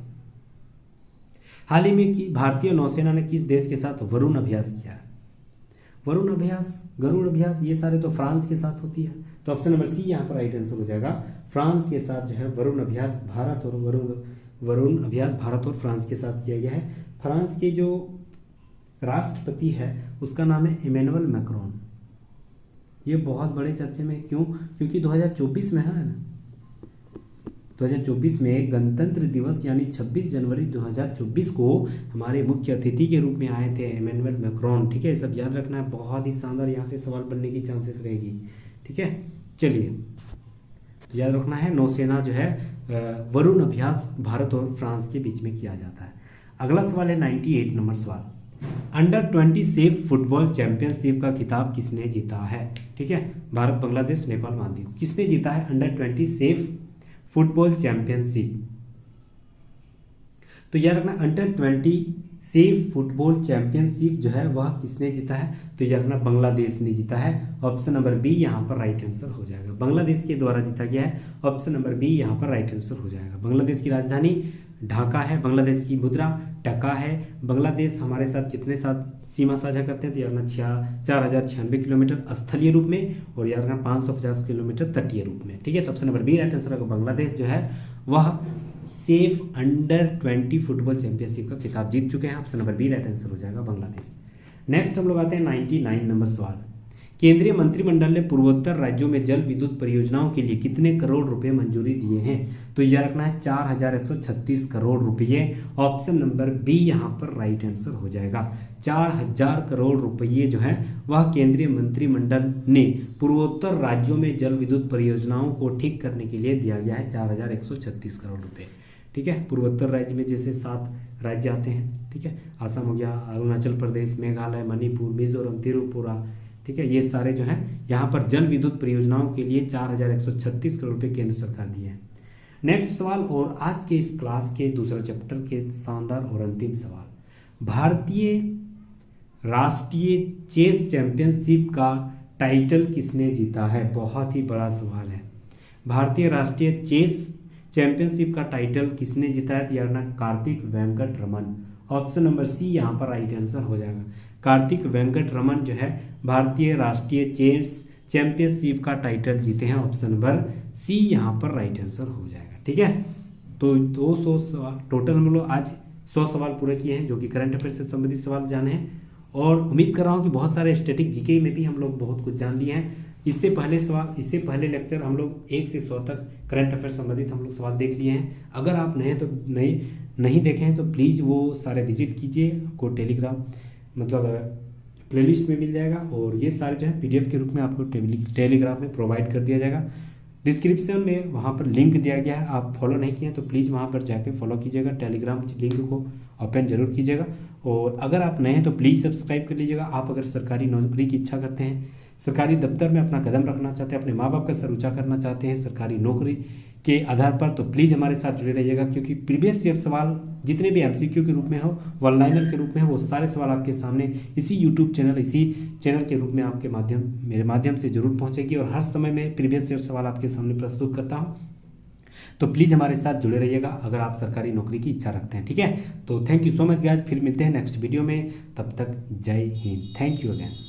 हाल ही में की भारतीय नौसेना ने किस देश के साथ वरुण अभ्यास किया है? वरुण अभ्यास, गरुड़ अभ्यास, ये सारे तो फ्रांस के साथ होती है। तो ऑप्शन नंबर सी यहाँ पर राइट आंसर हो जाएगा। फ्रांस के साथ जो है वरुण अभ्यास भारत और फ्रांस के साथ किया गया है। फ्रांस के जो राष्ट्रपति है उसका नाम है इमैनुअल मैक्रोन। ये बहुत बड़े चर्चे में, क्यों? क्योंकि 2024 में है ना, 2024 में गणतंत्र दिवस यानी 26 जनवरी 2024 को हमारे मुख्य अतिथि के रूप में आए थे इमैनुअल मैक्रोन। ठीक है, सब याद रखना है, बहुत ही शानदार यहाँ से सवाल बनने की चांसेस रहेगी। ठीक है, चलिए तो याद रखना है, नौसेना जो है वरुण अभ्यास भारत और फ्रांस के बीच में किया जाता है। अगला सवाल है 98 नंबर सवाल, अंडर 20 सेफ फुटबॉल चैंपियनशिप का खिताब किसने जीता है? ठीक है, भारत, बांग्लादेश, नेपाल, मालदीव, किसने जीता है अंडर 20 सेफ फुटबॉल चैंपियनशिप? तो याद रखना, अंडर 20 सेफ फुटबॉल चैंपियनशिप जो है वह किसने जीता है? तो याद रखना, बांग्लादेश ने जीता है। ऑप्शन नंबर बी यहाँ पर राइट आंसर हो जाएगा। बांग्लादेश के द्वारा जीता गया है। ऑप्शन नंबर बी यहाँ पर राइट आंसर हो जाएगा। बांग्लादेश की राजधानी ढाका है। बांग्लादेश की मुद्रा टका है। बांग्लादेश हमारे साथ कितने साथ सीमा साझा करते हैं? तो यार 4096 किलोमीटर स्थलीय रूप में और यार 550 किलोमीटर तटीय रूप में। ठीक है, तो option number B right answer होगा। बांग्लादेश जो है वह सेफ अंडर 20 फुटबॉल चैंपियनशिप का खिताब जीत चुके हैं। Option number B right answer हो जाएगा, बांग्लादेश। नेक्स्ट हम लोग आते हैं 99 नंबर सवाल, केंद्रीय मंत्रिमंडल ने पूर्वोत्तर राज्यों में जल विद्युत परियोजनाओं के लिए कितने करोड़ रुपए मंजूरी दिए हैं? तो यह रखना है 4136 करोड़ रुपए। ऑप्शन नंबर बी यहाँ पर राइट आंसर हो जाएगा। 4000 करोड़ रुपए जो है वह केंद्रीय मंत्रिमंडल ने पूर्वोत्तर राज्यों में जल विद्युत परियोजनाओं को ठीक करने के लिए दिया गया है। 4136 करोड़ रुपए। ठीक है, पूर्वोत्तर राज्य में जैसे 7 राज्य आते हैं। ठीक है, असम हो गया, अरुणाचल प्रदेश, मेघालय, मणिपुर, मिजोरम, त्रिपुरा। ठीक है, ये सारे जो हैं यहाँ पर जल विद्युत परियोजनाओं के लिए 4136 करोड़ रुपए केंद्र सरकार दिए हैं। नेक्स्ट सवाल और आज के इस क्लास के दूसरा चैप्टर के शानदार और अंतिम सवाल, भारतीय राष्ट्रीय चेस चैंपियनशिप का टाइटल किसने जीता है? बहुत ही बड़ा सवाल है। भारतीय राष्ट्रीय चेस चैंपियनशिप का टाइटल किसने जीता है? तो यार ना Kartik Venkat Raman. Option number C यहाँ पर राइट आंसर हो जाएगा। कार्तिक वेंकट रमन जो है भारतीय राष्ट्रीय चेस चैंपियनशिप का टाइटल जीते हैं। ऑप्शन नंबर सी यहाँ पर राइट आंसर हो जाएगा। ठीक है, तो 200 सवाल टोटल हम लोग आज 100 सवाल पूरे किए हैं जो कि करंट अफेयर से संबंधित सवाल जाने हैं और उम्मीद कर रहा हूँ कि बहुत सारे स्टैटिक जीके में भी हम लोग बहुत कुछ जान लिए हैं। इससे पहले लेक्चर हम लोग 1 से 100 तक करंट अफेयर संबंधित हम लोग सवाल देख लिए हैं। अगर आप नहीं देखे हैं तो प्लीज़ वो सारे विजिट कीजिए। आपको टेलीग्राम प्लेलिस्ट में मिल जाएगा और ये सारे जो है PDF के रूप में आपको टेलीग्राम में प्रोवाइड कर दिया जाएगा। डिस्क्रिप्शन में वहाँ पर लिंक दिया गया है, आप फॉलो नहीं किए तो प्लीज़ वहाँ पर जाके फॉलो कीजिएगा। टेलीग्राम लिंक को ओपन जरूर कीजिएगा और अगर आप नए हैं तो प्लीज़ सब्सक्राइब कर लीजिएगा। आप अगर सरकारी नौकरी की इच्छा करते हैं, सरकारी दफ्तर में अपना कदम रखना चाहते हैं, अपने माँ बाप का सर ऊंचा करना चाहते हैं सरकारी नौकरी के आधार पर, तो प्लीज़ हमारे साथ जुड़े रहिएगा, क्योंकि प्रीवियस ईयर सवाल जितने भी एमसीक्यू के रूप में हो, वन लाइनर के रूप में हो, वो सारे सवाल आपके सामने इसी यूट्यूब चैनल, इसी चैनल के रूप में आपके माध्यम, मेरे माध्यम से जरूर पहुंचेगी। और हर समय मैं प्रीवियस ईयर सवाल आपके सामने प्रस्तुत करता हूं, तो प्लीज़ हमारे साथ जुड़े रहिएगा अगर आप सरकारी नौकरी की इच्छा रखते हैं। ठीक है, तो thank you so much guys, फिर मिलते हैं नेक्स्ट वीडियो में, तब तक जय हिंद, थैंक यू अगेन।